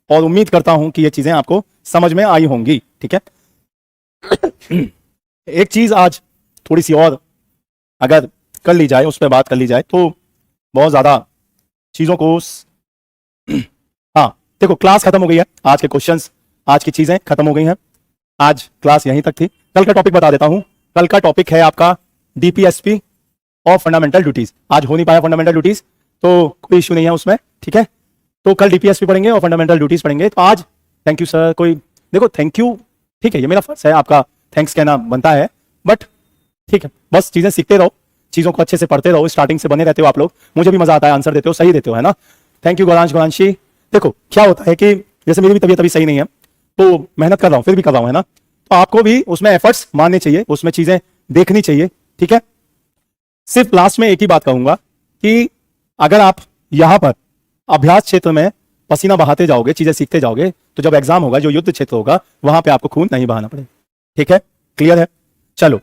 और उम्मीद करता हूं कि ये चीजें आपको समझ में आई होंगी, ठीक है। एक चीज आज थोड़ी सी और अगर कर ली जाए, उस पर बात कर ली जाए तो बहुत ज्यादा चीजों को हाँ देखो, क्लास खत्म हो गई है, आज के क्वेश्चंस, आज की चीजें खत्म हो गई हैं। आज क्लास यहीं तक थी। कल का टॉपिक बता देता हूं। कल का टॉपिक है आपका डीपीएसपी और फंडामेंटल ड्यूटीज। आज हो नहीं पाया फंडामेंटल ड्यूटीज, तो कोई इश्यू नहीं है उसमें, ठीक है। तो कल डीपीएसपी पढ़ेंगे और फंडामेंटल ड्यूटीज पढ़ेंगे। तो आज थैंक यू सर, कोई देखो थैंक यू, ठीक है, ये मेरा फर्ज है, आपका थैंक्स कहना बनता है, बट ठीक है, बस चीजें सीखते रहो, चीजों को अच्छे से पढ़ते रहो, स्टार्टिंग से बने रहते हो आप लोग, मुझे भी मजा आता है, आंसर देते हो, सही देते हो, है ना। Thank you Gauransh, Gauranshi. देखो क्या होता है कि जैसे मेरी भी तबीयत अभी सही नहीं है, तो मेहनत कर रहा हूं, फिर भी कर रहा हूं, है ना। तो आपको भी उसमें एफर्ट्स मानने चाहिए, उसमें चीजें देखनी चाहिए, ठीक है। सिर्फ लास्ट में एक ही बात कहूंगा कि अगर आप यहां पर अभ्यास क्षेत्र में पसीना बहाते जाओगे, चीजें सीखते जाओगे, तो जब एग्जाम होगा, जो युद्ध क्षेत्र होगा, वहां पे आपको खून नहीं बहाना पड़ेगा, ठीक है, क्लियर है। चलो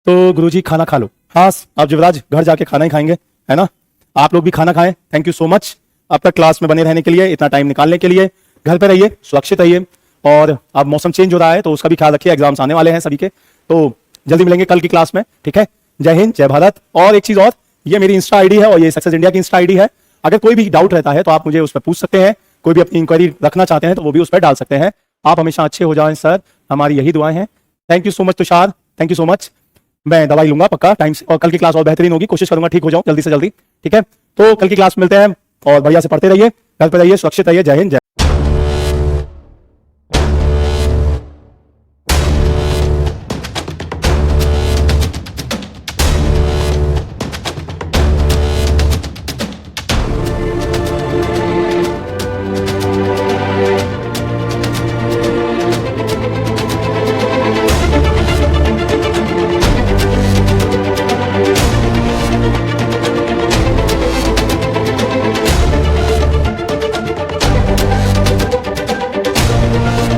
तो गुरुजी खाना खा लो। हाँ आप युवराज घर जाके खाना ही खाएंगे, है ना। आप लोग भी खाना खाएं। थैंक यू सो मच अब तक क्लास में बने रहने के लिए, इतना टाइम निकालने के लिए। घर पे रहिए, सुरक्षित रहिए, और अब मौसम चेंज हो रहा है तो उसका भी ख्याल रखिए, एग्जाम्स आने वाले हैं सभी के। तो जल्दी मिलेंगे कल की क्लास में, ठीक है। जय हिंद, जय भारत। और एक चीज और, ये मेरी इंस्टा आईडी है और ये सक्सेस इंडिया की इंस्टा आईडी है। अगर कोई भी डाउट रहता है तो आप मुझे उस पर पूछ सकते हैं, कोई भी अपनी इंक्वायरी रखना चाहते हैं तो वो भी उस पर डाल सकते हैं। आप हमेशा अच्छे हो जाएं सर, हमारी यही दुआएं हैं। Thank you so much Tushar, thank you so much. मैं दवाई लूंगा पक्का टाइम से, और कल की क्लास और बेहतरीन होगी, कोशिश करूंगा ठीक हो जाऊं जल्दी से जल्दी, ठीक है। तो कल की क्लास मिलते हैं और बढ़िया से पढ़ते रहिए, घर पे रहिए, सुरक्षित रहिए। जय हिंद, जय हैं।